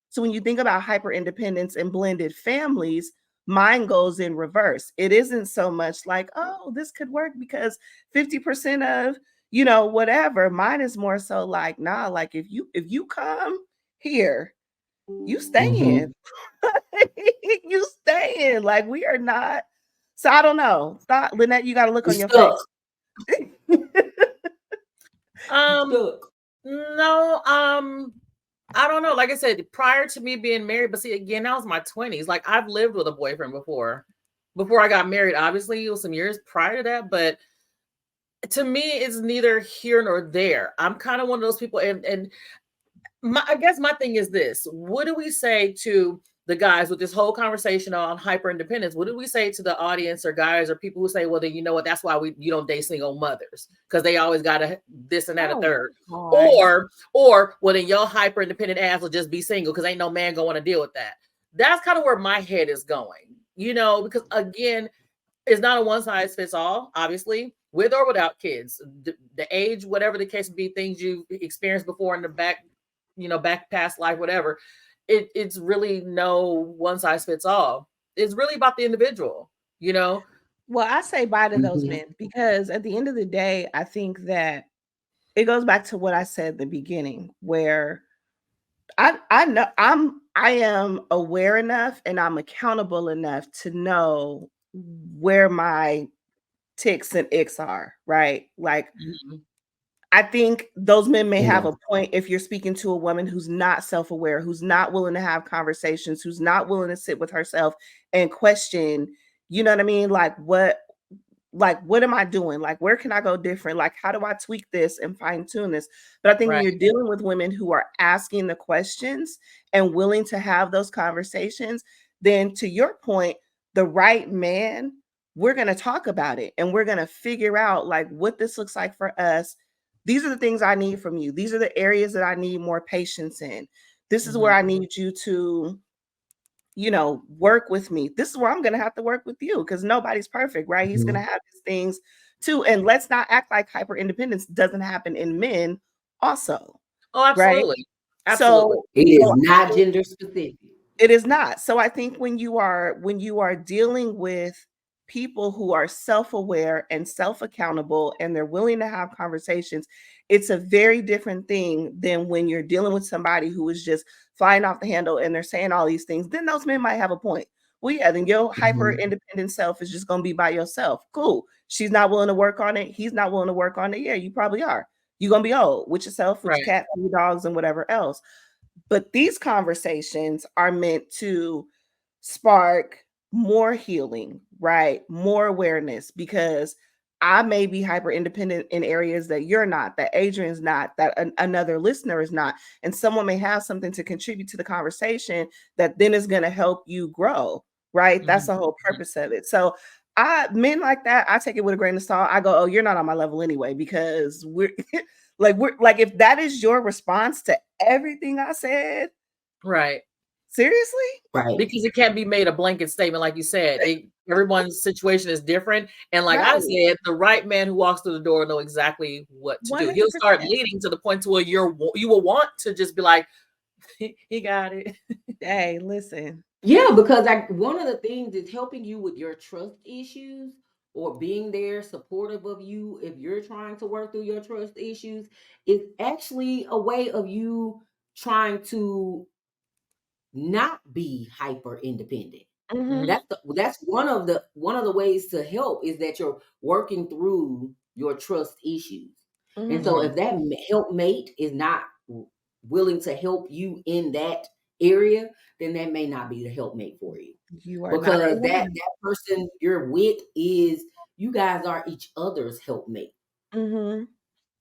So when you think about hyper independence and blended families, mine goes in reverse. It isn't so much like, oh, this could work because 50% of, whatever. Mine is more so like, nah, like if you come here, you stay in. Mm-hmm. You stay in. Like we are not. So I don't know. Thought Lynette, you got to look You on your face. stuck. You Um, stuck. no, I don't know. Like I said, prior to me being married, but see, again, that was my 20s. Like I've lived with a boyfriend before I got married. Obviously, it was some years prior to that, but to me, it's neither here nor there. I'm kind of one of those people, and I guess my thing is this: what do we say to the guys with this whole conversation on hyper independence? What do we say to the audience or guys or people who say, well, then you know what? That's why you don't date single mothers because they always got a this and that a Oh third, God. or well, then your hyper independent ass will just be single because ain't no man going to deal with that. That's kind of where my head is going, because again, it's not a one size fits all, obviously, with or without kids. The age, whatever the case would be, things you've experienced before in the back past life, whatever. It's really no one size fits all. It's really about the individual, you know. Well, I say bye to those Mm-hmm. men because at the end of the day, I think that it goes back to what I said at the beginning, where I know I am aware enough and I'm accountable enough to know where my ticks and icks are, right? Like Mhm. I think those men may have Yeah. a point if you're speaking to a woman who's not self-aware, who's not willing to have conversations, who's not willing to sit with herself and question, you know what I mean? Like what am I doing? Like where can I go different? Like how do I tweak this and fine tune this? But I think when Right. you're dealing with women who are asking the questions and willing to have those conversations, then to your point, the right man, we're going to talk about it and we're going to figure out like what this looks like for us. These are the things I need from you. These are the areas that I need more patience in. This is where Mhm. I need you to work with me. This is where I'm going to have to work with you because nobody's perfect, right? He's going to Mm-hmm. have his things too. And let's not act like hyper independence doesn't happen in men also, Oh, right? absolutely. Absolutely. So, It is so not gender specific. it is not. So I think when you are dealing with people who are self-aware and self-accountable and they're willing to have conversations, it's a very different thing than when you're dealing with somebody who is just flying off the handle and they're saying all these things. Then those men might have a point. Well, yeah, then your hyper Mm-hmm. independent self is just going to be by yourself. Cool. She's not willing to work on it. He's not willing to work on it. Yeah, you probably are. You're going to be old with yourself, with your Right. cat, your dogs, and whatever else. But these conversations are meant to spark more healing, right? More awareness because I may be hyper independent in areas that you're not, that Adrian's not, that another listener is not. And someone may have something to contribute to the conversation that then is going to help you grow, right? That's the whole purpose of it. So men like that, I take it with a grain of salt. I go, oh, you're not on my level anyway, because we're like, if that is your response to everything I said, Right. seriously? Right. Because it can't be made a blanket statement, like you said. Everyone's situation is different. And like I Right. said, the right man who walks through the door know exactly what to do. He'll start 100%. leading to the point to where you will want to just be like, he got it. Hey, listen. Yeah, because one of the things is helping you with your trust issues or being there supportive of you if you're trying to work through your trust issues is actually a way of you trying to not be hyper independent. Mhm, That's one of the ways to help is that you're working through your trust issues. And so mhm. if that helpmate is not willing to help you in that area, then that may not be the helpmate for you. You are not the Because that one. person you're with is you guys are each other's helpmate. Mhm,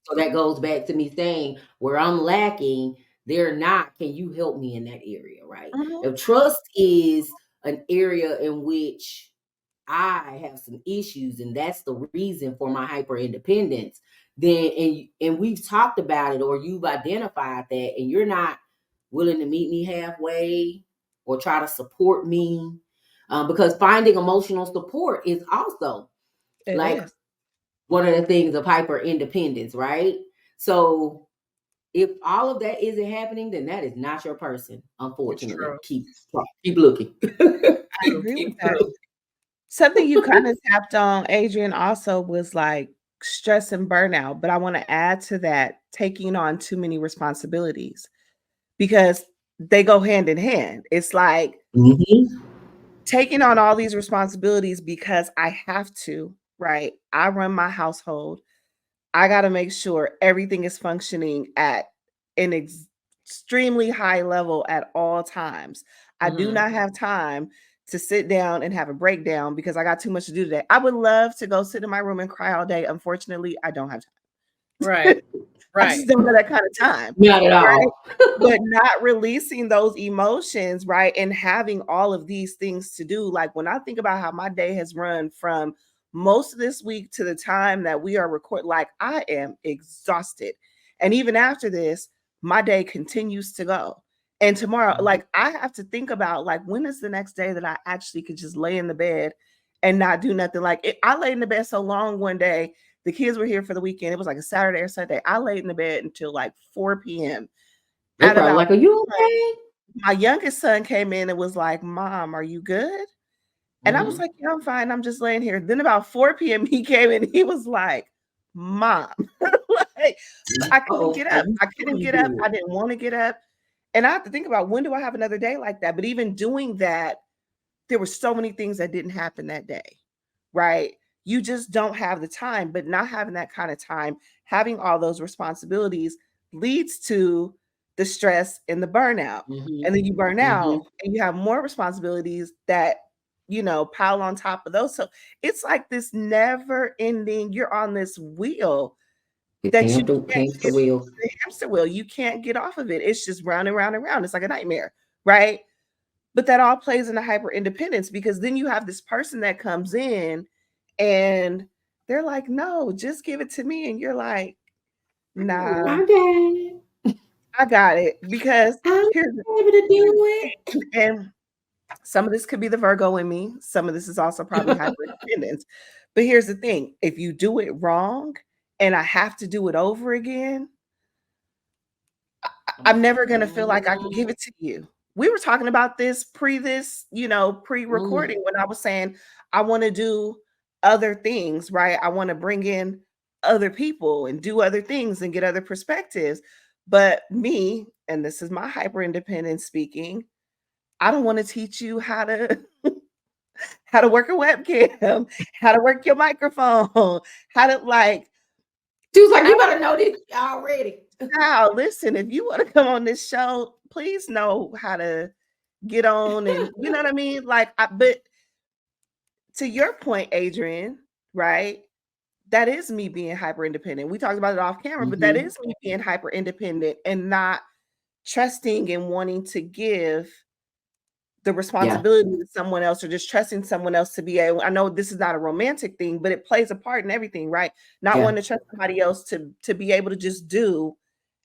So that goes back to me saying where I'm lacking, they're not. Can you help me in that area? Right. mhm. If trust is an area in which I have some issues, and that's the reason for my hyper independence, then and we've talked about it or you've identified that, and you're not willing to meet me halfway or try to support me, because finding emotional support is also It like is. one of the things of hyper independence, right? So if all of that isn't happening, then that is not your person. It's Unfortunately, true. keep looking. I agree with keep that. looking. Something you kind of tapped on, Adrian, also was like stress and burnout. But I want to add to that taking on too many responsibilities, because they go hand in hand. It's like Mhm. taking on all these responsibilities because I have to, right? I run my household. I got to make sure everything is functioning at an extremely high level at all times. I do Mhm. not have time to sit down and have a breakdown because I got too much to do today. I would love to go sit in my room and cry all day. Unfortunately, I don't have time. Right. I just Right. don't have that kind of time, Not at right? all. But not releasing those emotions, right? And having all of these things to do. Like when I think about how my day has run from most of this week to the time that we are recording, like I am exhausted. And even after this, my day continues to go. And tomorrow, Mhm. like I have to think about like when is the next day that I actually could just lay in the bed and not do nothing. Like I laid in the bed so long one day, the kids were here for the weekend. It was like a Saturday or Sunday. I laid in the bed until like 4 p.m. They At probably about like, are you okay? my youngest son came in and was like, "Mom, are you good?" And I was Mm-hmm. like, "Yeah, I'm fine. I'm just laying here." Then about 4 p.m. he came in. He was like, "Mom," like I couldn't Uh-oh. get Are up. you I are couldn't you get up. good? I didn't want to get up. And I have to think about when do I have another day like that. But even doing that, there were so many things that didn't happen that day, right? You just don't have the time, but not having that kind of time, having all those responsibilities leads to the stress and the burnout. And then you burn Mm-hmm. out Mm-hmm. and you have more responsibilities that, pile on top of those. So it's like this never ending, you're on this wheel The that you can't hamster get wheel. the hamster wheel. You can't get off of it. It's just round and round and round. It's like a nightmare, right? But that all plays into hyper independence because then you have this person that comes in and they're like, no, just give it to me. And you're like, nah, I I got it. Because I'm here's able to do it. and some of this could be the Virgo in me, some of this is also probably hyper independence. But here's the thing, if you do it wrong and I have to do it over again, I'm never gonna feel like I can give it to you. We were talking about this Mm. pre-recording when I was saying I want to do other things, right? I want to bring in other people and do other things and get other perspectives. But me, and this is my hyper independence speaking, I don't want to teach you how to how to work a webcam, how to work your microphone, how to like She was like, you better know this already. now listen, if you want to come on this show, please know how to get on and you know what I mean? Like, but to your point, Adrienne, right? that is me being hyper independent. We talked about it off camera, but that is me being hyper independent and not trusting and wanting to give the Yeah. responsibility to someone else, or just trusting someone else to be able. I know this is not a romantic thing, but it plays a part in everything, right? Not Yeah. wanting to trust somebody else to be able to just do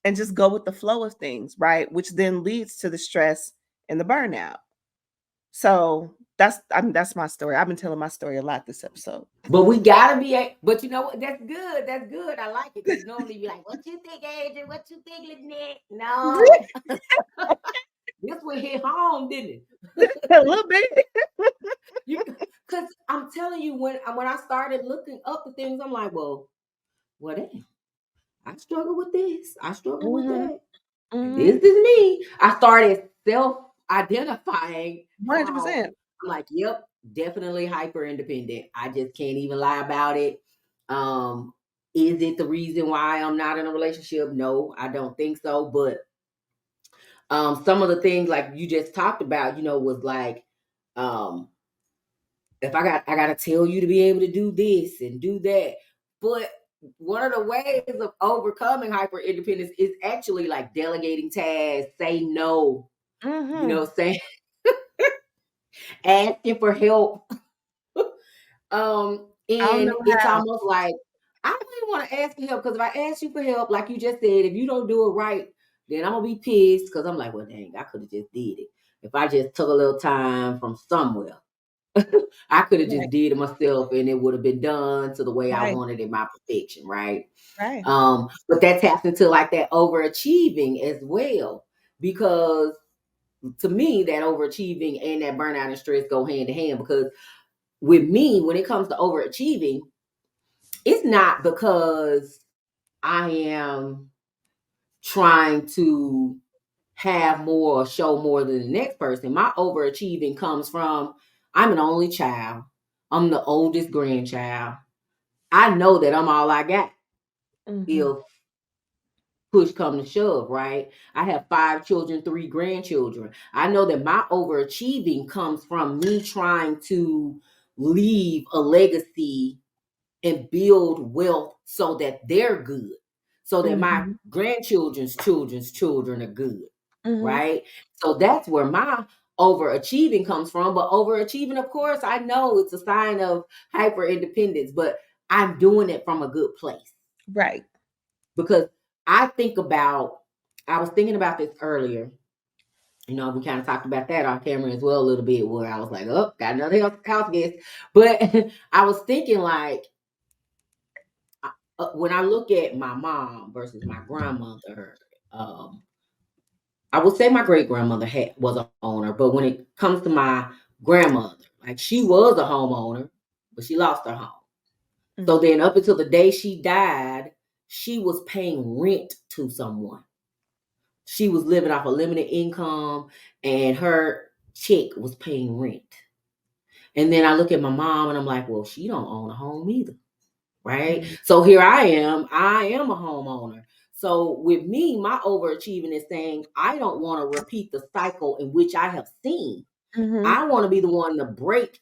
and just go with the flow of things, right? Which then leads to the stress and the burnout. So that's my story. I've been telling my story a lot this episode. But we gotta but you know what? That's good. That's good. I like it because normally you be like, "What you think, Adrian? What you think, Lynette?" No, this one hit home, didn't it? A little bit. Because I'm telling you, when I started looking up the things, I'm like, well, damn, I struggle with this. I struggle with Mhm, that. And mhm, this is me. I started self-identifying how 100%. I'm like, yep, definitely hyper independent. I just can't even lie about it. Um, is it the reason why I'm not in a relationship? No, I don't think so. But some of the things like you just talked about, was like, um, if I gotta tell you to be able to do this and do that. But one of the ways of overcoming hyper independence is actually like delegating tasks, say no, Mhm. saying asking for help. I don't And know it's how. almost like I don't even want to ask for help because if I ask you for help, like you just said, if you don't do it right, then I'm gonna be pissed because I'm like, well, dang, I could have just did it. If I just took a little time from somewhere, I could have Right, just did it myself and it would have been done to the way I right, wanted it, my perfection, right? right. But that taps into like that overachieving as well. Because to me, that overachieving and that burnout and stress go hand in hand. Because with me, when it comes to overachieving, it's not because I am trying to have more or show more than the next person. My overachieving comes from I'm an only child. I'm the oldest grandchild. I know that I'm all I got Mhm, if push come to shove, right? I have 5 children, 3 grandchildren. I know that my overachieving comes from me trying to leave a legacy and build wealth so that they're good, so that my mhm, grandchildren's children are good, mhm. right? So that's where my overachieving comes from. But overachieving, of course, I know it's a sign of hyper independence, but I'm doing it from a good place Right. because I was thinking about this earlier. We kind of talked about that on camera as well a little bit, where I was like, oh, got another house guest. But I was thinking like, when I look at my mom versus my grandmother, I would say my great grandmother was a owner, but when it comes to my grandmother, like she was a homeowner, but she lost her home. So Mhm, then, up until the day she died, she was paying rent to someone. She was living off a limited income, and her check was paying rent. And then I look at my mom, and I'm like, well, she don't own a home either. Right? mhm, So here I am a homeowner. So with me, my overachieving is saying I don't want to repeat the cycle in which I have seen. mhm, I want to be the one to break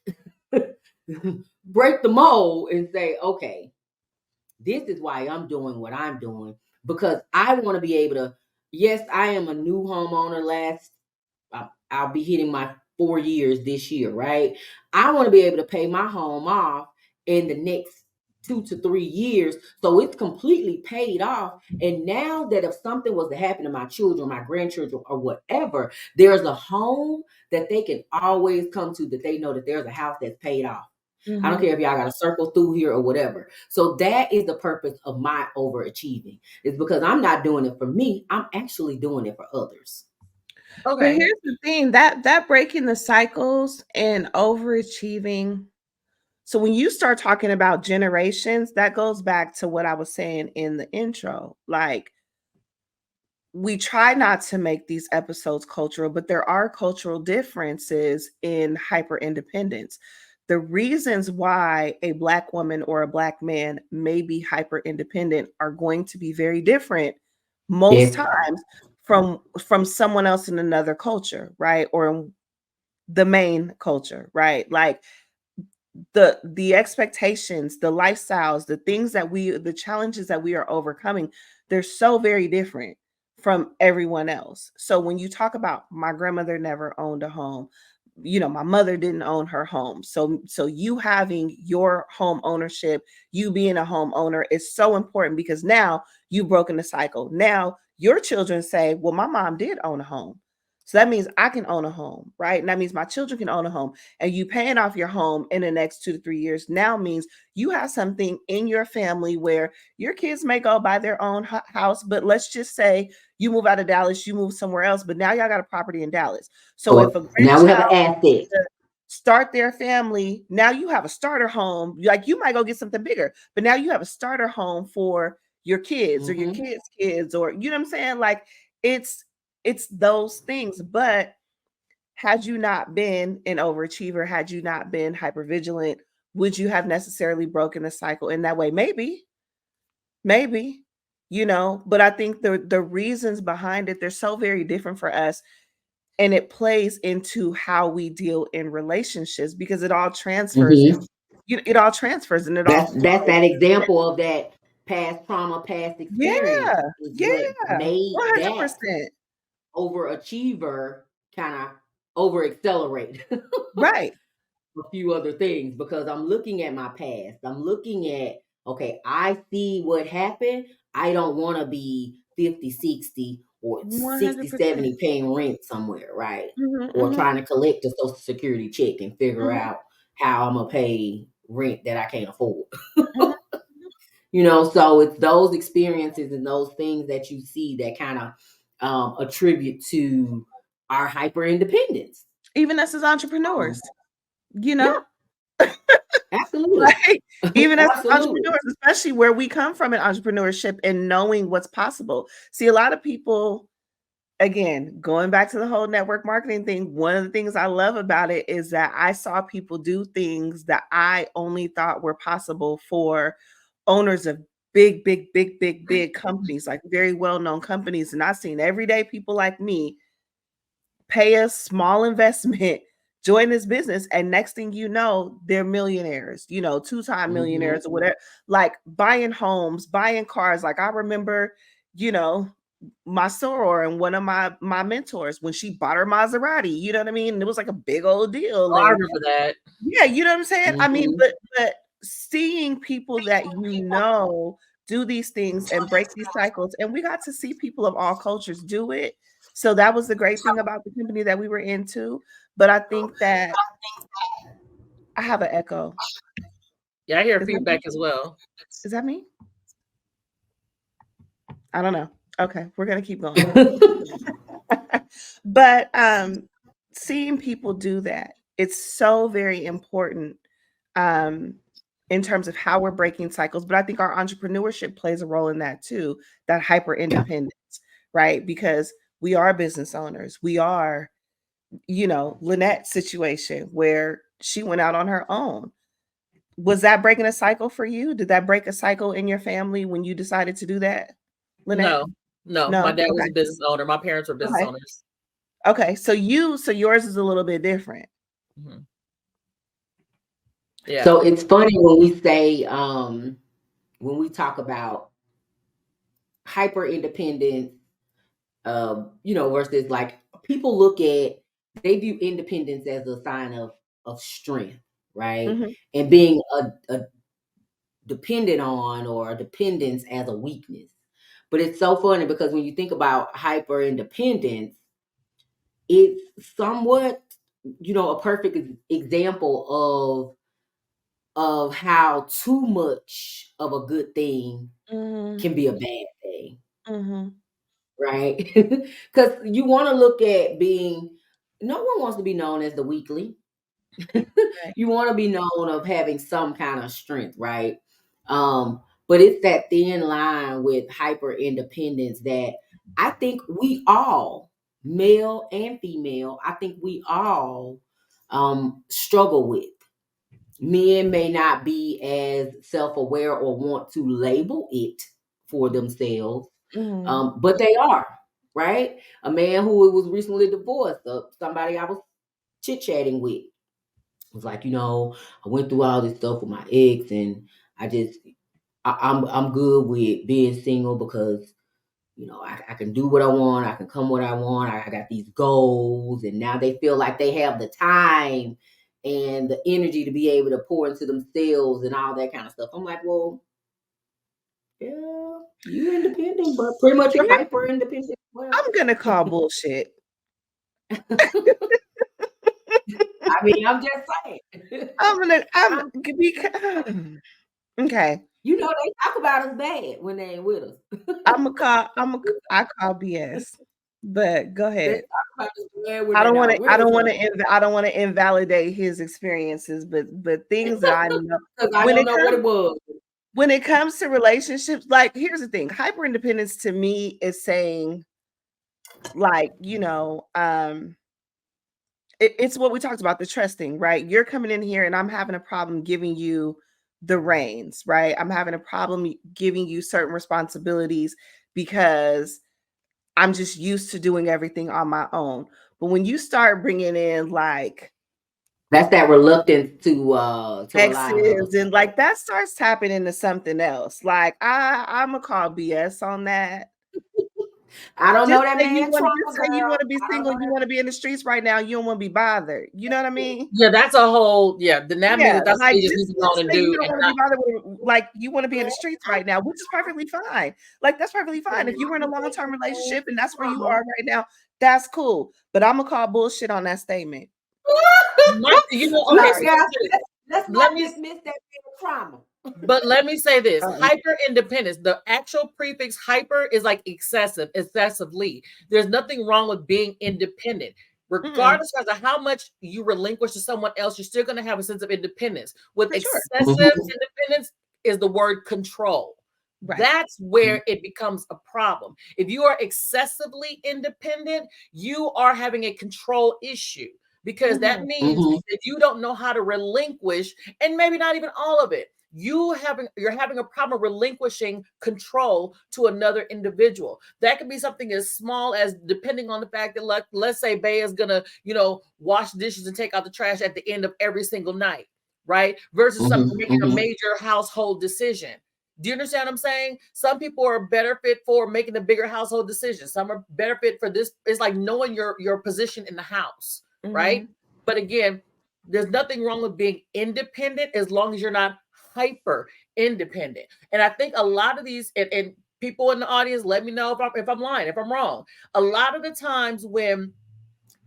the mold and say, okay, this is why I'm doing what I'm doing because I want to be able to. Yes, I am a new homeowner. I'll be hitting my 4 years this year, right? I want to be able to pay my home off in the next 2 to 3 years. So it's completely paid off. And now that if something was to happen to my children, my grandchildren, or whatever, there's a home that they can always come to that they know that there's a house that's paid off. I don't mhm. care if y'all got to circle through here or whatever. So that is the purpose of my overachieving. It's because I'm not doing it for me. I'm actually doing it for others. But Okay. here's the thing, that breaking the cycles and overachieving. So when you start talking about generations, that goes back to what I was saying in the intro. Like, we try not to make these episodes cultural, but there are cultural differences in hyper independence. The reasons why a Black woman or a Black man may be hyper independent are going to be very different most Yes. times from someone else in another culture, right? Or the main culture, right? Like, the expectations, the lifestyles, the challenges that we are overcoming, they're so very different from everyone else. So when you talk about my grandmother never owned a home, my mother didn't own her home. So you having your home ownership, you being a homeowner is so important because now you've broken the cycle. Now your children say, well, my mom did own a home. So that means I can own a home, right? And that means my children can own a home. And you paying off your home in the next 2 to 3 years now means you have something in your family where your kids may go buy their own house, but let's just say you move out of Dallas, you move somewhere else, but now y'all got a property in Dallas. So if a So now we have grandchild an asset. start their family, now you have a starter home. Like you might go get something bigger, but now you have a starter home for your kids or your Mm-hmm. kids' kids, or you know what I'm saying? Like it's it's those things. But had you not been an overachiever, had you not been hypervigilant, would you have necessarily broken the cycle in that way? Maybe, but I think the reasons behind it, they're so very different for us. And it plays into how we deal in relationships because it all transfers. Mm-hmm. It all transfers and it all That's flows. that example of that past trauma, past Yeah, experience is what yeah, made that 100%. overachiever kind of over accelerate Right. a few other things because I'm looking at my past. I'm looking at, okay, I see what happened. I don't want to be 50, 60, or 60, 100%. 70 paying rent somewhere, right? Mhm, Or mhm, trying to collect a social security check and figure mhm, out how I'm going to pay rent that I can't afford. mhm. So it's those experiences and those things that you see that kind of attribute to our hyper independence. Even us as entrepreneurs, you know? Yeah, absolutely. Right? Even as Absolutely. entrepreneurs, especially where we come from in entrepreneurship and knowing what's possible. See, a lot of people, again, going back to the whole network marketing thing, one of the things I love about it is that I saw people do things that I only thought were possible for owners of big, big, big, big, big companies, like very well-known companies. And I've seen everyday people like me pay a small investment, join this business, and next thing you know, they're millionaires, two-time Hmm. millionaires or whatever, like buying homes, buying cars. Like I remember, you know, my soror and one of my mentors when she bought her Maserati, you know what I mean? It was like a big old deal. Oh, I And remember that. yeah, you know what I'm saying? I mean, Hmm. but seeing people that do these things and break these cycles, and we got to see people of all cultures do it. So that was the great thing about the company that we were into. But I think that I have an echo. Yeah, I hear Is that me? feedback as well. Is that me? I don't know. Okay, we're gonna keep going. But seeing people do that, it's so very important um in terms of how we're breaking cycles. But I think our entrepreneurship plays a role in that too, that hyper Yeah. independence, right? Because we are business owners. We are, Lynette's situation where she went out on her own. Was that breaking a cycle for you? Did that break a cycle in your family when you decided to do that, Lynette? No, no, my No? dad was Okay. a business owner. My parents were business Okay. owners. Okay. So yours is a little bit different. Mhm. Yeah. So it's funny when we say, when we talk about hyper independence, versus like people they view independence as a sign of strength, right? Mhm. And being a dependent on or a dependence as a weakness. But it's so funny because when you think about hyper independence, it's somewhat, a perfect example of how too much of a good thing Mhm. can be a bad thing, Mhm. right? Because you want to look at no one wants to be known as the weakly. Right. You want to be known of having some kind of strength, right? But it's that thin line with hyper independence that I think we all, male and female, I think we all struggle with. Men may not be as self-aware or want to label it for themselves, Mhm. but they are, right? A man who was recently divorced, somebody I was chit-chatting with, was like, I went through all this stuff with my ex, and I'm good with being single because I can do what I want, I can come what I want, I got these goals, and now they feel like they have the time and the energy to be able to pour into themselves and all that kind of stuff. I'm like, well, yeah, you independent, but pretty much you're hyper independent as well. I'm gonna call bullshit. I mean, I'm just saying. Okay. They talk about us bad when they ain't with us. I call BS. But go They ahead. talk about us bad when I they're don't want not to. with us. I don't want to invalidate his experiences, but things that I know Because I don't know what it was. When it comes to relationships, like here's the thing: hyper independence to me is saying, like, it's what we talked about, the trusting, right? You're coming in here, and I'm having a problem giving you the reins, right? I'm having a problem giving you certain responsibilities because I'm just used to doing everything on my own. But when you start bringing in like that's that reluctance to allow exes and like that starts tapping into something else. Like I'm gonna call BS on that. I don't know that Say man just trauma, say you girl. want to be single, you want to be in the streets right now, you don't want to be bothered. You know what I mean? Yeah, that's a whole then that means that's like what you just need to go and say you do. don't want to be bothered with, like you want to be in the streets right now, which is perfectly fine. Like that's perfectly fine. If you were in a long-term relationship and that's where you are right now, that's cool. But I'm gonna call bullshit on that statement. Okay, let's not dismiss that trauma. But let me say this: hyper independence. The actual prefix hyper is like excessively. There's nothing wrong with being independent. Regardless of how much you relinquish to someone else, you're still going to have a sense of independence. With excessive independence is the word control. Right. That's where it becomes a problem. If you are excessively independent, you are having a control issue, because that means that you don't know how to relinquish, and maybe not even all of it. You're having a problem relinquishing control to another individual. That could be something as small as, depending on the fact that, let's say Bay is gonna, wash dishes and take out the trash at the end of every single night, right? Versus something making a major household decision. Do you understand what I'm saying? Some people are better fit for making the bigger household decisions. Some are better fit for this. It's like knowing your position in the house, right? But again, there's nothing wrong with being independent as long as you're not hyper independent. And I think a lot of these, and people in the audience, let me know if I'm lying, if I'm wrong. A lot of the times when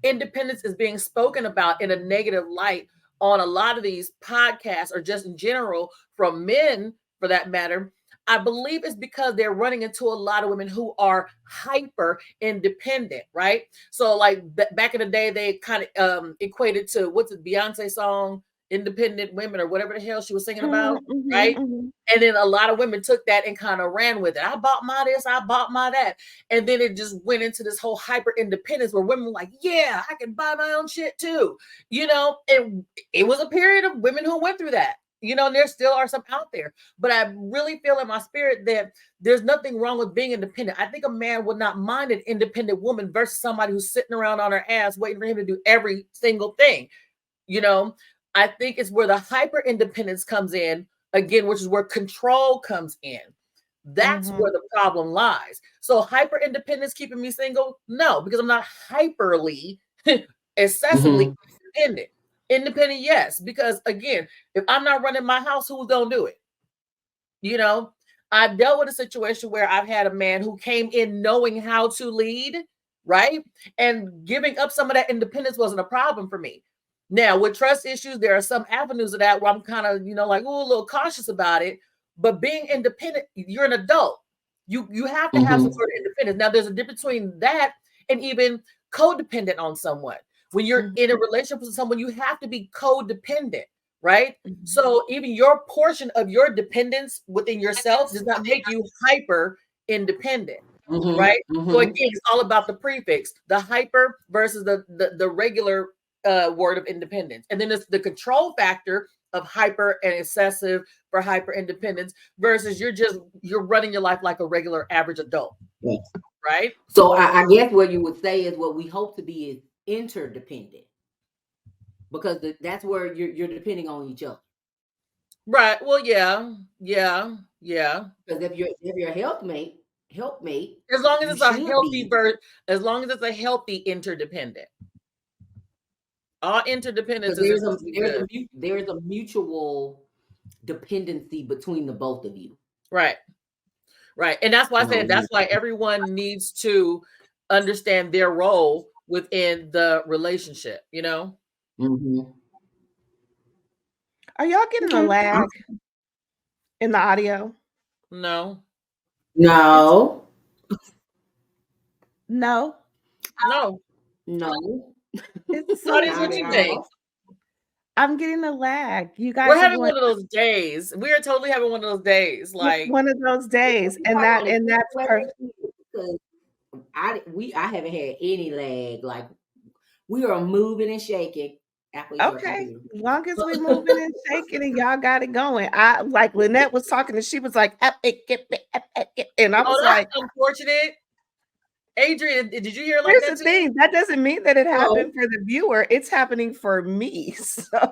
independence is being spoken about in a negative light on a lot of these podcasts, or just in general from men for that matter, I believe it's because they're running into a lot of women who are hyper independent, right? So like back in the day, they kind of equated to, what's the Beyonce song, Independent Women, or whatever the hell she was singing about, right? And then a lot of women took that and kind of ran with it. I bought my this, I bought my that. And then it just went into this whole hyper independence where women were like, yeah, I can buy my own shit too. And it was a period of women who went through that. And there still are some out there. But I really feel in my spirit that there's nothing wrong with being independent. I think a man would not mind an independent woman versus somebody who's sitting around on her ass waiting for him to do every single thing. I think it's where the hyper independence comes in, again, which is where control comes in. That's where the problem lies. So hyper independence keeping me single? No, because I'm not hyperly, excessively independent. Independent, yes, because again, if I'm not running my house, who's gonna do it? I've dealt with a situation where I've had a man who came in knowing how to lead, right? And giving up some of that independence wasn't a problem for me. Now, with trust issues, there are some avenues of that where I'm kind of, like, a little cautious about it. But being independent, you're an adult. You have to have some sort of independence. Now, there's a difference between that and even codependent on someone. When you're in a relationship with someone, you have to be codependent, right? So even your portion of your dependence within yourself does not make you hyper independent, right? So again, it's all about the prefix, the hyper versus the regular word of independence. And then it's the control factor of hyper and excessive for hyper independence versus you're running your life like a regular average adult. Yes. Right? So I guess what you would say is what we hope to be is interdependent. because that's where you're depending on each other. Right. Well, yeah. Because if you're a helpmate, As long as you it's a should healthy be. as long as it's a healthy interdependent. All interdependence Because is supposed to be good. there's a mutual dependency between the both of you. Right. Right. And that's why I said Um, that's why everyone needs to understand their role within the relationship, you know? mhm. Are y'all getting a Okay. lag in the audio? No. It's No. no. No. No. It's so Claudius, Not what at you think? weird. all. I'm getting a lag. You We're guys are having going one of those days. We are totally having one of those days. it's Like, one of those days, and that's perfect. Because I haven't had any lag. Like we are moving and shaking. Apple is your Okay, computer. as long as we moving and shaking and y'all got it going. I like Lynette was talking and she was like, and I was oh, that's like, unfortunate. Adrienne, did you hear it like here's that the too? thing. That doesn't mean that it So happened for the viewer. It's happening for me.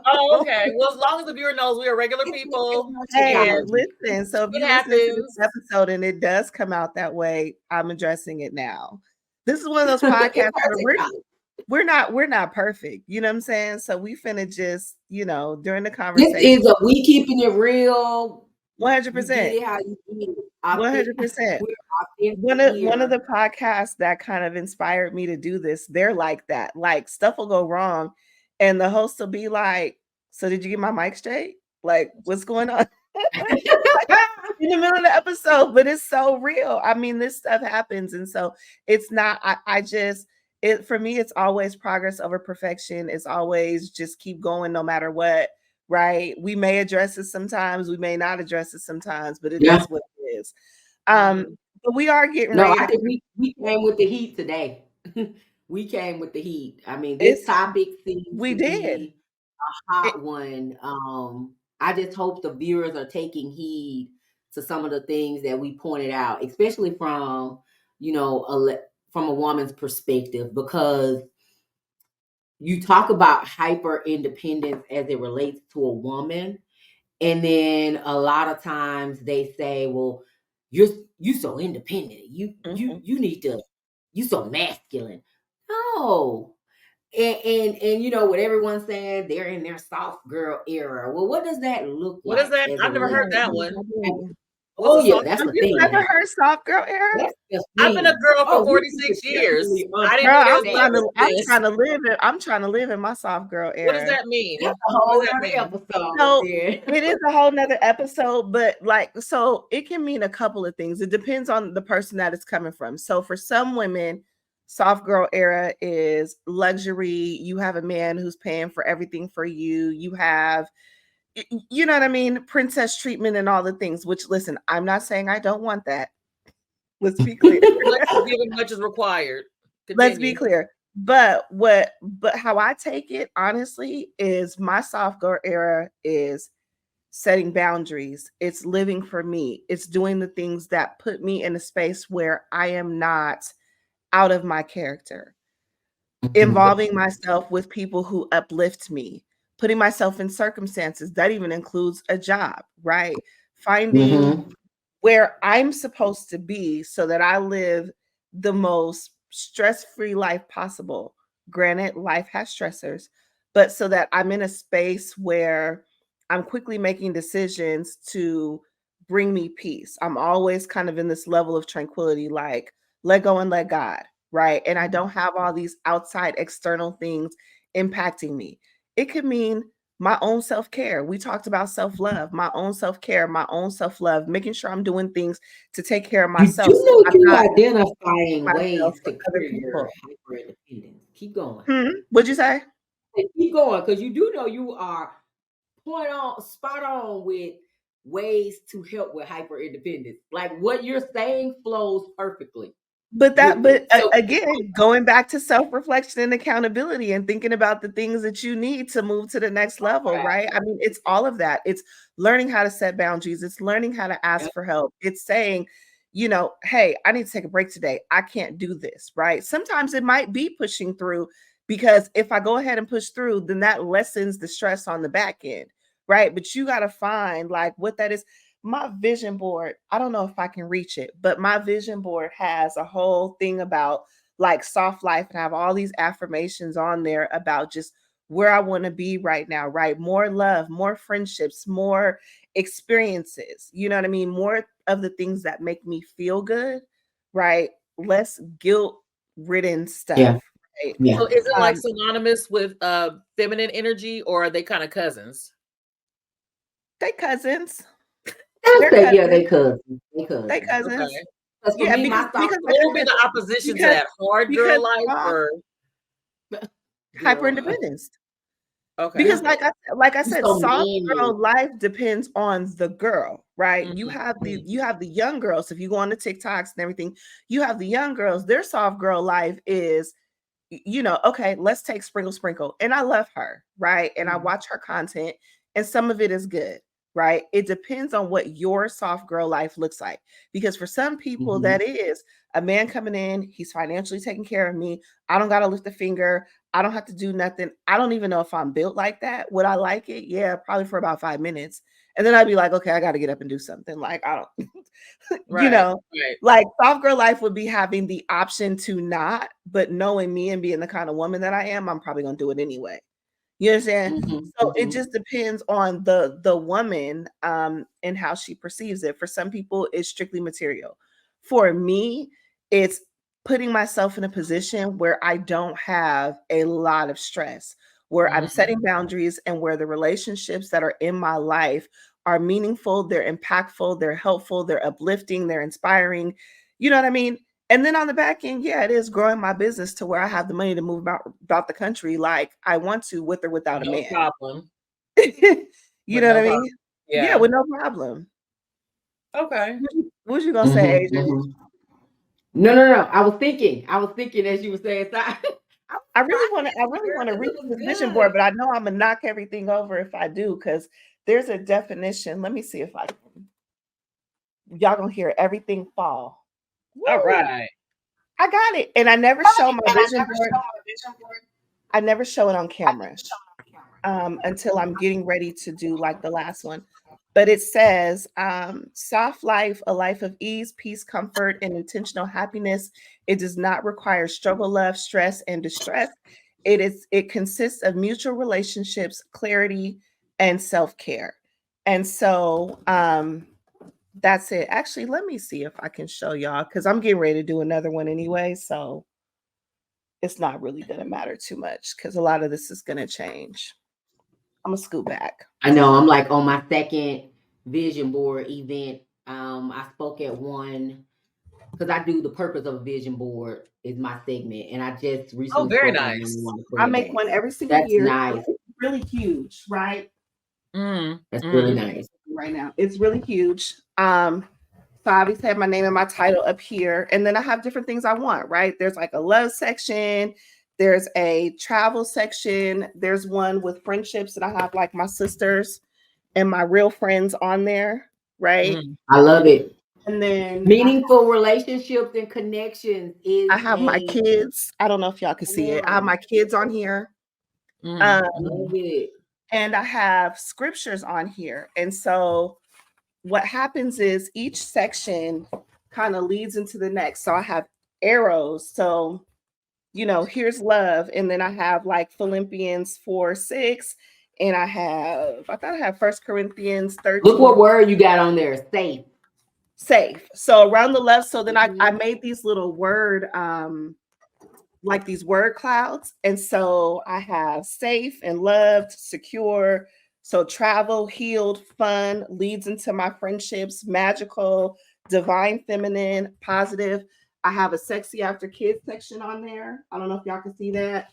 Oh, So okay. Well, as long as the viewer knows we are regular it's people more hey, and technology. listen. So if it you listening to this happens. episode and it does come out that way, I'm addressing it now. This is one of those It's podcasts our where technology. we're not perfect. You know what I'm saying? So we finna just, during the This conversation, is a we keeping it real. You get 100%. it how you get it. 100%. We're authentic One of here. the podcasts that kind of inspired me to do this, they're like that. Like stuff will go wrong and the host will be like, "So did you get my mic straight? Like what's going on?" Like, in the middle of the episode, but it's so real. I mean, this stuff happens. And so it's not, I just, it for me, it's always progress over perfection. It's always just keep going no matter what, right? We may address it sometimes, we may not address it sometimes, but it Yeah. is what it is. Mhm. But we are getting No, ready I to think we came with the heat today. We came with the heat. I mean, this it's topic seems we to did. be a It, hot one. I just hope the viewers are taking heed to some of the things that we pointed out, especially from, from a woman's perspective, because you talk about hyper independence as it relates to a woman, and then a lot of times they say, "Well, you so independent. mhm. You need to. You so masculine." No, and what everyone's saying, they're in their soft girl era. Well, what does that look What is like that? as it I've never heard relates Right, that to? one. I do. What's Oh a yeah, soft that's Have the you thing. never heard soft girl era? That's the I've been a thing. girl for Oh, you need 46 to years. definitely I didn't Girl, know there unpack was that. levels to this. I'm trying to live in my soft girl What does era. that mean? That's a What whole does that other mean? episode So there. it is a whole nother episode, but like, so it can mean a couple of things. It depends on the person that it's coming from. So for some women, soft girl era is luxury. You have a man who's paying for everything for you. You have, you know what I mean? Princess treatment and all the things, which listen, I'm not saying I don't want that. Let's be clear. Less is given, much is required. Let's be Continue. clear. But how I take it honestly is my soft girl era is setting boundaries. It's living for me. It's doing the things that put me in a space where I am not out of my character, involving myself with people who uplift me, putting myself in circumstances that even includes a job, right? Finding Mm-hmm. where I'm supposed to be so that I live the most stress free life possible. Granted, life has stressors, but so that I'm in a space where I'm quickly making decisions to bring me peace. I'm always kind of in this level of tranquility, like let go and let God, right? And I don't have all these outside external things impacting me. It could mean my own self care. We talked about self love, my own self care, my own self love, making sure I'm doing things to take care of You myself do so know I'm you not identifying myself ways for to other clear your people. hyper independence. Keep going. What'd you say? Keep going, because you do know you are spot on with ways to help with hyper independence. Like what you're saying flows perfectly with But it. So again, going back to self reflection and accountability and thinking about the things that you need to move to the next level, right? I mean, it's all of that. It's learning how to set boundaries, it's learning how to ask for help, it's saying, hey, I need to take a break today. I can't do this, right? Sometimes it might be pushing through because if I go ahead and push through, then that lessens the stress on the back end, right? But you got to find like what that is. My vision board, I don't know if I can reach it, but my vision board has a whole thing about like soft life, and I have all these affirmations on there about just where I want to be right now, right? More love, more friendships, more experiences, you know what I mean? More of the things that make me feel good, right? Less guilt ridden stuff, Yeah. right? Yeah. So is it like Um, synonymous with feminine energy, or are they kind of cousins? they cousins. I'll They're say, yeah, cousins. they cousins. They They cousins. cousins. Okay. Because for Yeah, me, my thought because So like what I would be said, the opposition to because that? Hard because girl life soft or hyper girl, independence. okay. Because like I you said, so soft mean. girl life depends on the girl, right? You Mhm, have mhm. you have the young girls. If you go on the TikToks and everything, you have the young girls. Their soft girl life is, you know, okay, let's take Sprinkle Sprinkle. And I love her, right? And I Mhm. watch her content, and some of it is good, right? It depends on what your soft girl life looks like. Because for some people, Mhm. that is a man coming in, he's financially taking care of me. I don't got to lift a finger. I don't have to do nothing. I don't even know if I'm built like that. Would I like it? Yeah, probably for about 5 minutes. And then I'd be like, okay, I got to get up and do something. Like, I don't, you Right, know, right. like soft girl life would be having the option to not, but knowing me and being the kind of woman that I am, I'm probably gonna do it anyway. You understand? Mhm. So it Mhm. just depends on the woman and how she perceives it. For some people, it's strictly material. For me, it's putting myself in a position where I don't have a lot of stress, where I'm Mhm. setting boundaries, and where the relationships that are in my life are meaningful, they're impactful, they're helpful, they're uplifting, they're inspiring. You know what I mean? And then on the back end, yeah, it is growing my business to where I have the money to move about the country like I want to, with or without a No man. problem. You With know what no I problem. mean? Yeah, Yeah. with no problem. Okay. What you gonna say, Mhm. Adrian? Mhm. No, no, no. I was thinking. I was thinking as you were saying. So I was I processing, really girl, want to because read it was this vision board, good. but I know I'm gonna knock everything over if I do, because there's a definition. Let me see if I can. Y'all gonna hear everything fall. All Woo! right. I got it. And I never show my vision board. I never show it on camera until I'm getting ready to do like the last one. But it says, soft life, a life of ease, peace, comfort, and intentional happiness. It does not require struggle, love, stress, and distress. It consists of mutual relationships, clarity, and self-care. And so that's it. Actually, let me see if I can show y'all, because I'm getting ready to do another one anyway. So it's not really gonna matter too much because a lot of this is gonna change. I'm gonna scoot back. I know. I'm like on my second vision board event. I spoke at one because I do the purpose of a vision board is my segment, and I just Oh, recently very spoke at one. nice. And want to I bring it make back. one every single That's year. nice. It's really huge, right? Mm, That's really mm. nice. Right now, it's really huge. So I obviously have my name and my title up here, and then I have different things I want. Right? There's like a love section. There's a travel section. There's one with friendships, and I have like my sisters and my real friends on there. Right? Mm. I love it. And then Meaningful relationships and connections I is have my a kids. I don't know if y'all can see it. I have yeah. my kids on here. Mm. Um, Mm. Love it. and I have scriptures on here. And so what happens is each section kind of leads into the next. So I have arrows. So, you know, here's love. And then I have like Philippians 4:6. And I thought I had First Corinthians Look 13, what word you got on there. Safe. safe. So around the left. So then I Mhm. made these little word, like these word clouds. And so I have safe and loved, secure. So travel, healed, fun, leads into my friendships, magical, divine, feminine, positive. I have a sexy after kids section on there. I don't know if y'all can see that.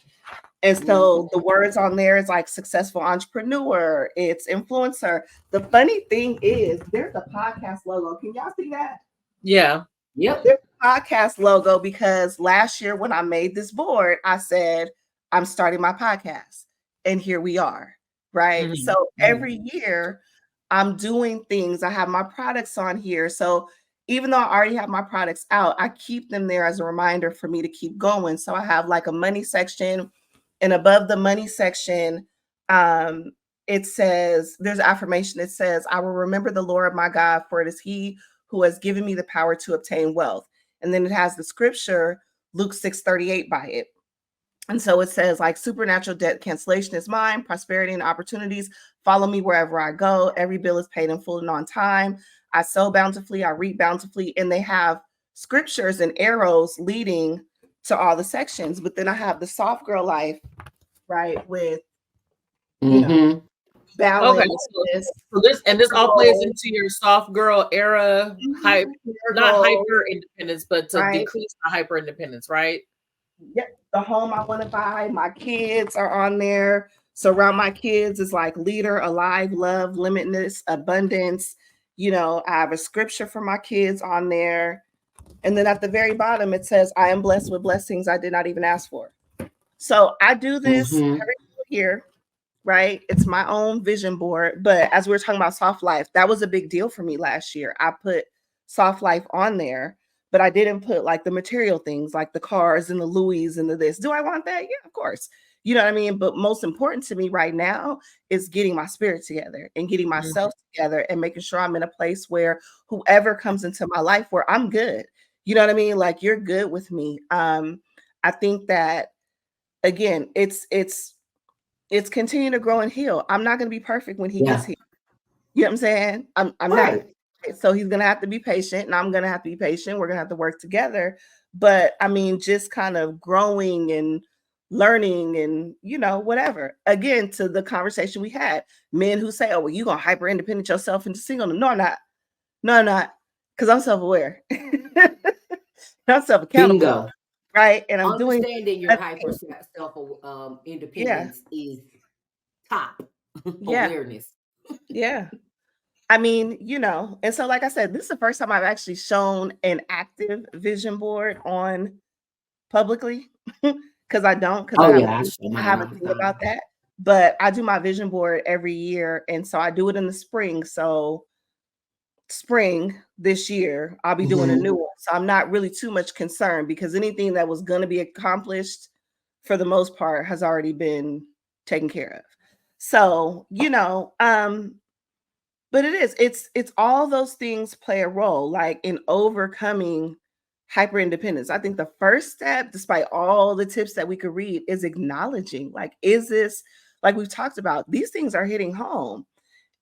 And so the Mhm. words on there is like successful entrepreneur, it's influencer. The funny thing is, there's a podcast logo. Can y'all see that? Yeah. Yep. There's a podcast logo because last year when I made this board, I said, I'm starting my podcast. And here we are. Right. Mhm. So Mhm. every year I'm doing things. I have my products on here. So even though I already have my products out, I keep them there as a reminder for me to keep going. So I have like a money section And above the money section, um, it says, there's affirmation. It says, I will remember the Lord my God, for it is he who has given me the power to obtain wealth. And then it has the scripture, Luke 6:38 by it. And so it says, like, supernatural debt cancellation is mine, prosperity and opportunities follow me wherever I go. Every bill is paid in full and on time. I sow bountifully, I reap bountifully. And they have scriptures and arrows leading to all the sections. But then I have the soft girl life, right, with, you know, Mm-hmm. Okay, balance, so this all plays goals, into your soft girl era hype, not goals, hyper independence, but to right? decrease the hyper independence, right? Yep. The home I want to buy. My kids are on there. So around my kids is like leader, alive, love, limitless, abundance. You know, I have a scripture for my kids on there. And then at the very bottom, it says, I am blessed with blessings I did not even ask for. So I do this Mm-hmm. every year, right? It's my own vision board. But as we were talking about soft life, that was a big deal for me last year. I put soft life on there, but I didn't put like the material things like the cars and the Louis and the this. Do I want that? Yeah, of course. You know what I mean? But most important to me right now is getting my spirit together and getting myself together and making sure I'm in a place where whoever comes into my life where I'm good. You know what I mean? Like you're good with me. I think that again, it's continue to grow and heal. I'm not going to be perfect when he gets Yeah. here. You know what I'm saying? I'm not. Right. So he's going to have to be patient and I'm going to have to be patient. We're going to have to work together. But I mean, just kind of growing and learning and, you know, whatever. Again, to the conversation we had, men who say, oh, well, you're going to hyper independent yourself into single. No, I'm not. No, I'm not. Because I'm self aware. I'm self accountable. Bingo. Right. And I'm doing, Understanding your hyper self yeah. independence is top Yeah. awareness. Yeah. I mean, you know, and so like I said, this is the first time I've actually shown an active vision board on publicly because Oh I yeah, I show mine have a all the thing about time. that. But I do my vision board every year, and so I do it in the spring. So spring this year, I'll be doing a Mm-hmm. new one. So I'm not really too much concerned because anything that was going to be accomplished for the most part has already been taken care of. So, you know, but it's all those things play a role, like in overcoming hyper independence. I think the first step, despite all the tips that we could read, is acknowledging, like, is this, like we've talked about, these things are hitting home.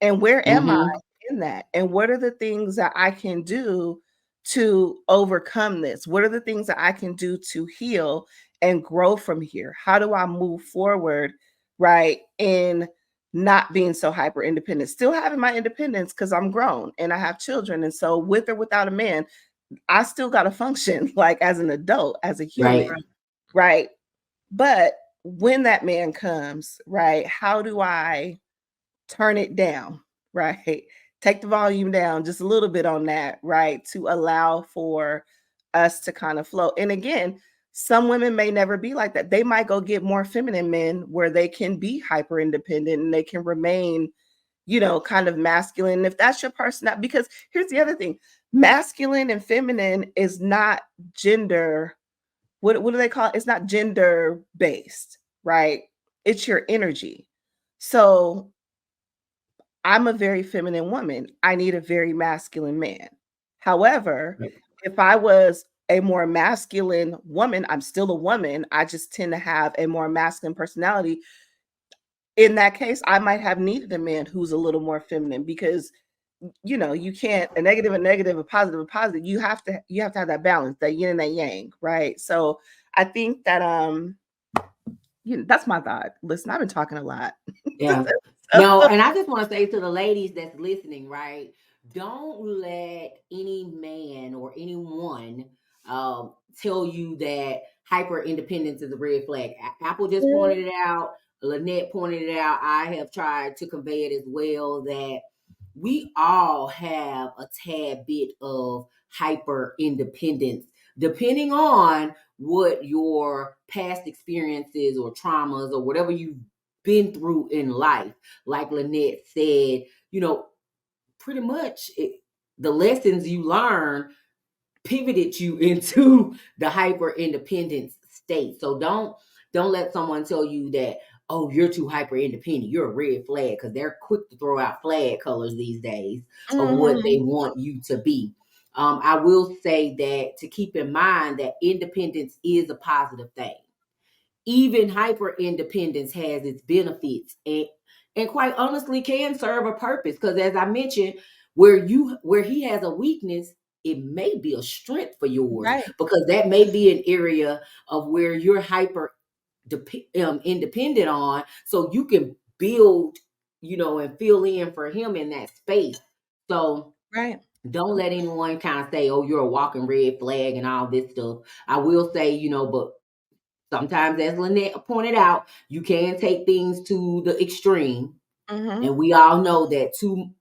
And where am I Mm-hmm. in that? And what are the things that I can do to overcome this? What are the things that I can do to heal and grow from here? How do I move forward, right? In not being so hyper independent, still having my independence because I'm grown and I have children. And so, with or without a man, I still got to function like as an adult, as a Right. human, right? But when that man comes, right, how do I turn it down, right? Take the volume down just a little bit on that, right? To allow for us to kind of flow. And again, some women may never be like that. They might go get more feminine men where they can be hyper independent and they can remain, you know, kind of masculine. If that's your personality, because here's the other thing, masculine and feminine is not gender. What do they call it? It's not gender based, right? It's your energy. So I'm a very feminine woman. I need a very masculine man. However, Right. if I was a more masculine woman, I'm still a woman. I just tend to have a more masculine personality. In that case, I might have needed a man who's a little more feminine because you know, you can't a negative, a positive, a positive. You have to have that balance, that yin and that yang, right? So I think that you know, that's my thought. Listen, I've been talking a lot. Yeah. So, No, and I just want to say to the ladies that's listening, right? Don't let any man or anyone tell you that hyper independence is a red flag. Apple just pointed it out. Lynette pointed it out. I have tried to convey it as well that we all have a tad bit of hyper independence, depending on what your past experiences or traumas or whatever you've been through in life. Like Lynette said, you know, pretty much the lessons you learn pivoted you into the hyper independence state. So don't Don't let someone tell you that, oh, you're too hyper independent, you're a red flag, because they're quick to throw out flag colors these days of what they Mhm. want you to be. I will say that to keep in mind that independence is a positive thing. Even hyper independence has its benefits, and quite honestly can serve a purpose, because as I mentioned, where he has a weakness, it may be a strength for yours, Right. because that may be an area of where you're hyper independent on, so you can build, and fill in for him in that space. So Right. don't let anyone kind of say, oh, you're a walking red flag and all this stuff. I will say, but sometimes, as Lynette pointed out, you can take things to the extreme. Mhm. And we all know that too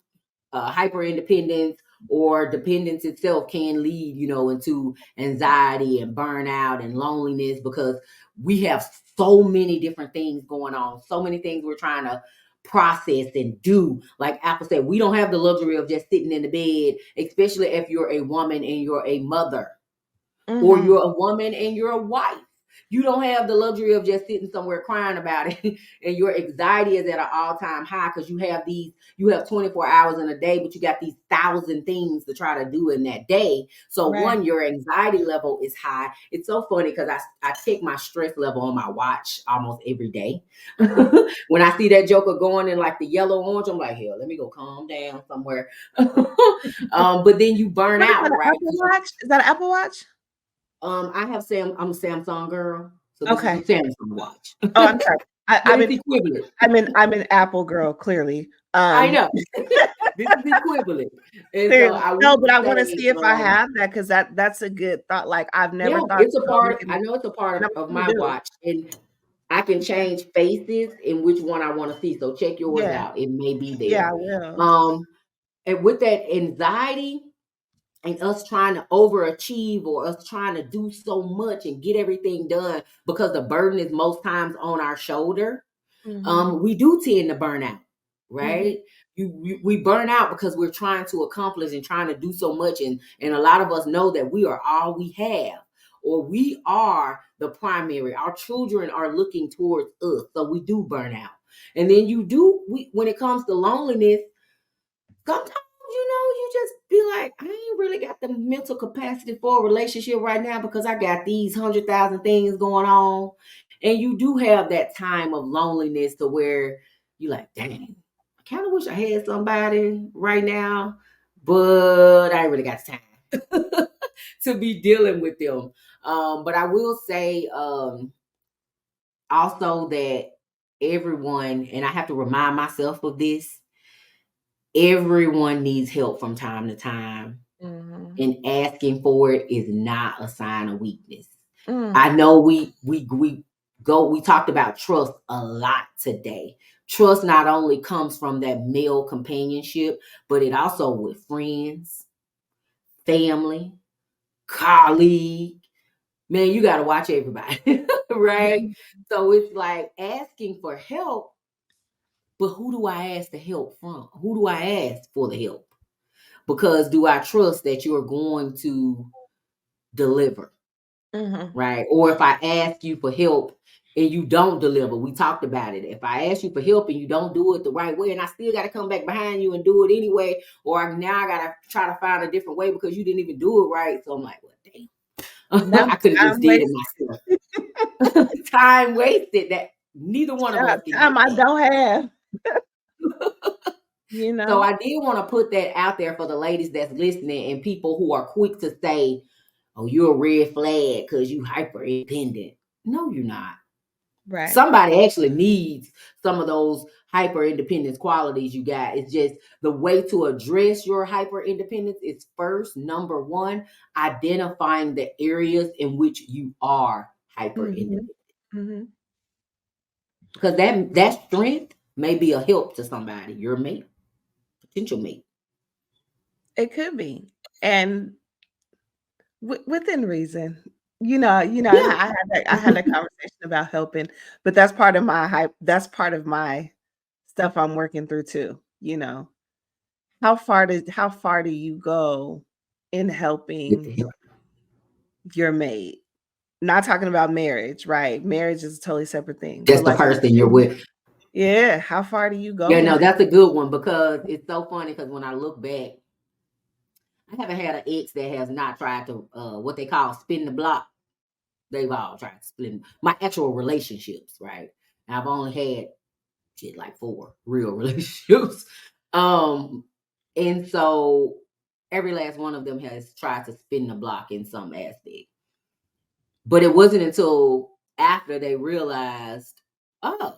hyper independence or dependence itself can lead, into anxiety and burnout and loneliness, because we have so many different things going on, so many things we're trying to process and do. Like Apple said, we don't have the luxury of just sitting in the bed, especially if you're a woman and you're a mother, or Mhm. you're a woman and you're a wife. You don't have the luxury of just sitting somewhere crying about it and your anxiety is at an all-time high, because you have 24 hours in a day, but you got these 1,000 things to try to do in that day. So Right. one, your anxiety level is high. It's so funny because I check my stress level on my watch almost every day. When I see that joker going in like the yellow orange, I'm like, hell, let me go calm down somewhere. But then you burn What is that, out, an right? Apple Watch? Is that an Apple Watch? I'm a Samsung girl, so this is a Okay. Samsung watch. Oh, I'm sorry. But it's equivalent. I'm an Apple girl, clearly. I know. This is equivalent. And so Clearly. I No, will but I wanna say, see if I have that, because that's a good thought. Like, I've yeah, never thought, it's a "Oh, part. I know it's a and part I'm of gonna my do." watch, and I can change faces in which one I want to see. So check yours Yeah. out. It may be Yeah, there. I will. Um, and with that anxiety and us trying to overachieve, or us trying to do so much and get everything done, because the burden is most times on our shoulder, Mhm. we do tend to burn out, Mhm. right? We burn out because we're trying to accomplish and trying to do so much, and a lot of us know that we are all we have, or we are the primary. Our children are looking towards us, so we do burn out. And then when it comes to loneliness, sometimes, you just be like, I ain't really got the mental capacity for a relationship right now, because I got these 100,000 things going on. And you do have that time of loneliness to where you like, dang, I kind of wish I had somebody right now, but I ain't really got time to be dealing with them. But I will say, also that everyone, and I have to remind myself of this, everyone needs help from time to time, Mhm. and asking for it is not a sign of weakness. Mm. I know we talked about trust a lot today. Trust not only comes from that male companionship, but it also with friends, family, colleague. Man, you got to watch everybody, right? Mhm. So it's like asking for help, but who do I ask the help from? Who do I ask for the help? Because do I trust that you're going to deliver, Mhm. right? Or if I ask you for help and you don't deliver, we talked about it. If I ask you for help and you don't do it the right way, and I still got to come back behind you and do it anyway, or now I got to try to find a different way because you didn't even do it right. So I'm like, well, damn, Time I could have just time did it wasted. myself. Time wasted that neither one of us can get Time I back. don't have, So know? I did want to put that out there for the ladies that's listening and people who are quick to say, oh, you're a red flag because you hyper independent. No, you're not. Right. Somebody actually needs some of those hyper independence qualities you got. It's just the way to address your hyper independence is first, number one, identifying the areas in which you are hyper Mhm. independent. Mhm. Because that strength may be a help to somebody, your mate, potential mate. It could be. And within reason. Yeah. I had that conversation about helping, but that's part of my hype. That's part of my stuff I'm working through too. How far do you go in Get the helping help. your mate? Not talking about marriage, right? Marriage is a totally separate thing. Just But the like, person you're with. yeah, how far do you go Yeah, with no, it? that's a good one because it's so funny because when I look back, I haven't had an ex that has not tried to what they call spin the block. They've all tried to split my actual relationships, right? And I've only had shit like 4 real relationships. Um, and so every last one of them has tried to spin the block in some aspect. But it wasn't until after they realized, oh,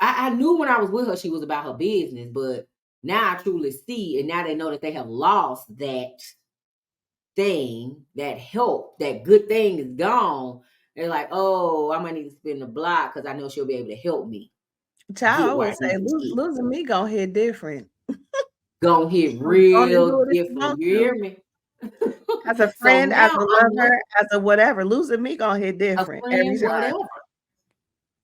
I knew when I was with her, she was about her business, but now I truly see, and now they know that they have lost that thing, that help, that good thing is gone. They're like, oh, I might need to spin the block because I know she'll be able to help me Child, I get where would I need say to get. losing me gonna hit different. Gonna hit Go on and do real it if you different. want You hear to. me? As a So friend, as now a I'm lover, as a whatever, losing me gonna hit a different every friend, time. whatever.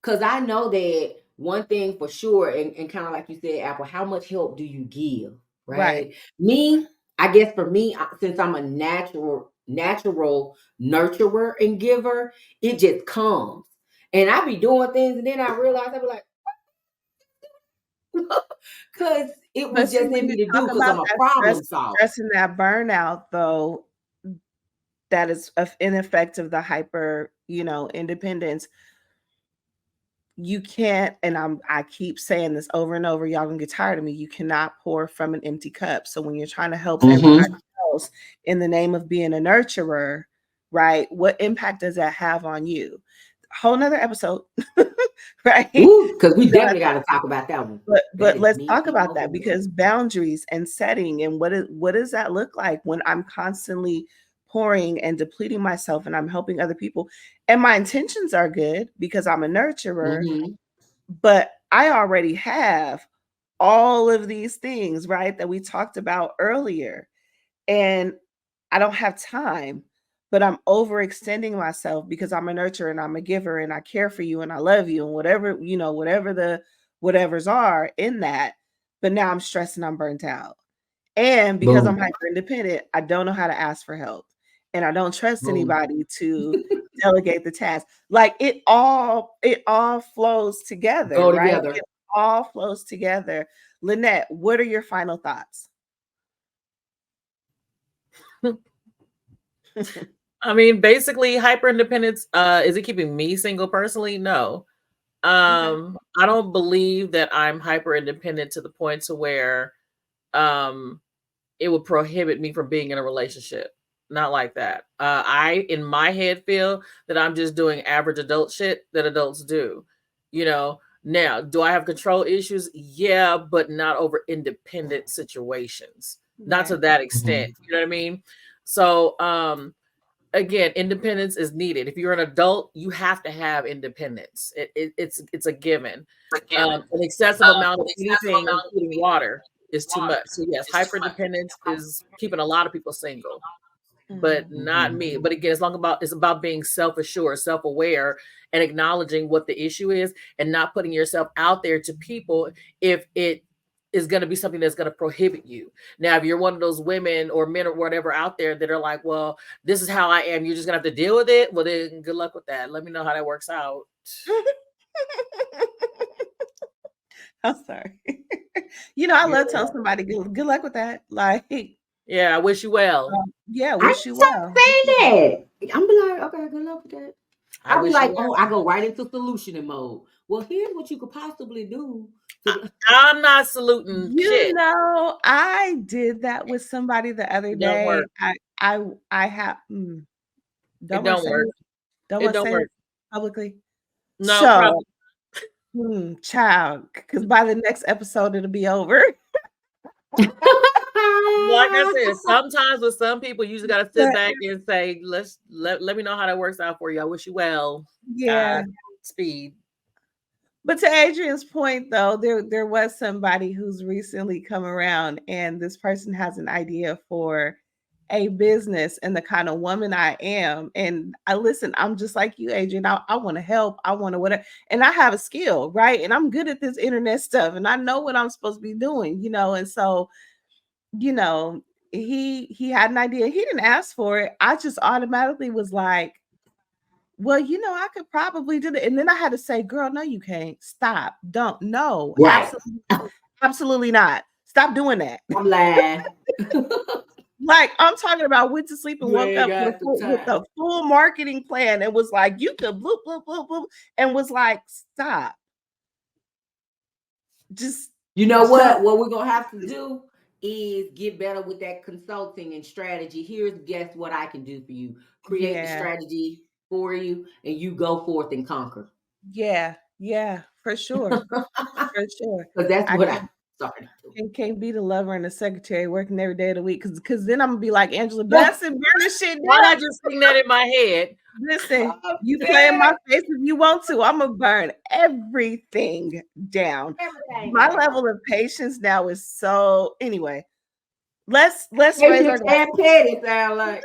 Because I know that one thing for sure, and kind of like you said, Apple, how much help do you give? Right. Right. Me, I guess for me, since I'm a natural nurturer and giver, it just comes. And I be doing things, and then I realize I be like, because it But was see, just when in you me to do, talk because about I'm a that problem solver. stress and that burnout, though, that is an effect of the hyper, independence. You can't, and I keep saying this over and over, y'all gonna get tired of me. You cannot pour from an empty cup. So when you're trying to help everybody Mm-hmm. else in the name of being a nurturer, right? What impact does that have on you? Whole nother episode, right? Because we We gotta definitely got to talk about that one. That but is let's me talk and about my that voice. because boundaries and setting and what does that look like when I'm constantly pouring and depleting myself and I'm helping other people and my intentions are good because I'm a nurturer, Mm-hmm. but I already have all of these things, right, that we talked about earlier. And I don't have time, but I'm overextending myself because I'm a nurturer and I'm a giver and I care for you and I love you and whatever, whatever the whatevers are in that. But now I'm stressed and I'm burnt out. And because I'm Boom. hyper independent, I don't know how to ask for help. And I don't trust Boom. anybody to delegate the task. Like it all flows together, Go right? together. It all flows together. Lynette, what are your final thoughts? I mean, basically, hyper independence. Is it keeping me single personally? No. Okay. I don't believe that I'm hyper independent to the point to where um it would prohibit me from being in a relationship. Not like that. I in my head feel that I'm just doing average adult shit that adults do. Now, do I have control issues? Yeah, but not over independent situations. Not to Right. that Mm-hmm. extent. You know what I mean? So, again, independence is needed. If you're an adult, you have to have independence. It's a given. An excessive amount of anything, including water, is too much. So yes, hyper independence is keeping a lot of people single, but Mhm. not me. But again, it's about being self-assured, self-aware, and acknowledging what the issue is, and not putting yourself out there to people if it is going to be something that's going to prohibit you. Now, if you're one of those women or men or whatever out there that are like, well, this is how I am, you're just gonna have to deal with it. Well, then good luck with that. Let me know how that works out. I'm sorry. I Yeah, love telling somebody good luck with that. Like, yeah. I wish you well. yeah, I wish need you to well. say that. I'm be like, okay, good luck with that. I I'll be wish you like, well. oh, I go right into solutioning mode. Well, here's what you could possibly do. I'm not saluting shit. I did that with somebody the other It don't day. work. I have It don't want to don't say work. it. Don't It want to don't say it work. publicly. No So, problem. child, because by the next episode it'll be over. Like I said, sometimes with some people, you just gotta sit But back and say, let me know how that works out for you. I wish you well. yeah. Speed. But to Adrian's point, though, there was somebody who's recently come around, and this person has an idea for a business and the kind of woman I am. And I listen, I'm just like you, Adrian. I want to help. I want to whatever, and I have a skill, right? And I'm good at this internet stuff, and I know what I'm supposed to be doing, And so, you know, he had an idea. He didn't ask for it. I just automatically was like, well, I could probably do that. And then I had to say, girl, no, you can't. Stop. Don't. No, Right. absolutely not. Stop doing that. I'm lying. Like, I'm talking about went to sleep and You woke ain't up got the with time. a full marketing plan and was like, you could bloop, bloop, bloop, bloop, and was like, stop. Just, You know just what? don't. What we're gonna have to do is get better with that consulting and strategy. Guess what I can do for you. Create the Yeah. strategy for you, and you go forth and conquer. Yeah. Yeah. For sure. For sure. Because that's I what I started to. can't be the lover and the secretary working every day of the week. Cause then I'm gonna be like Angela Bassett, burn this shit Why down. not just sing that in my head? Listen, you play in my face if you want to. I'm gonna burn everything down. My level of patience now is so. Anyway, let's raise our And petty sound like.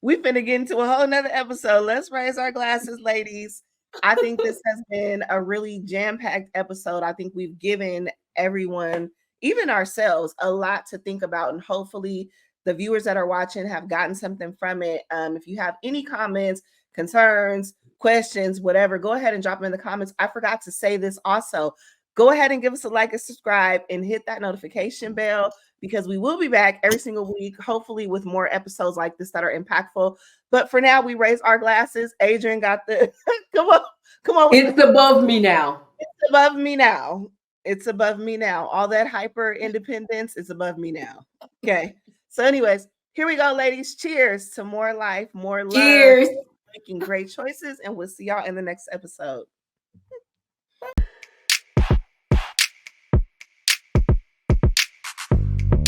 We finna get into a whole nother episode. Let's raise our glasses, ladies. I think this has been a really jam-packed episode. I think we've given everyone, even ourselves, a lot to think about, and hopefully the viewers that are watching have gotten something from it. If you have any comments, concerns, questions, whatever, go ahead and drop them in the comments. I forgot to say this also. Go ahead and give us a like and subscribe and hit that notification bell, because we will be back every single week, hopefully with more episodes like this that are impactful. But for now, we raise our glasses. Adrienne got the come on. It's above me now. It's above me now. It's above me now. All that hyper independence is above me now. Okay. So, anyways, here we go, ladies. Cheers to more life, more love, Cheers. making great choices, and we'll see y'all in the next episode.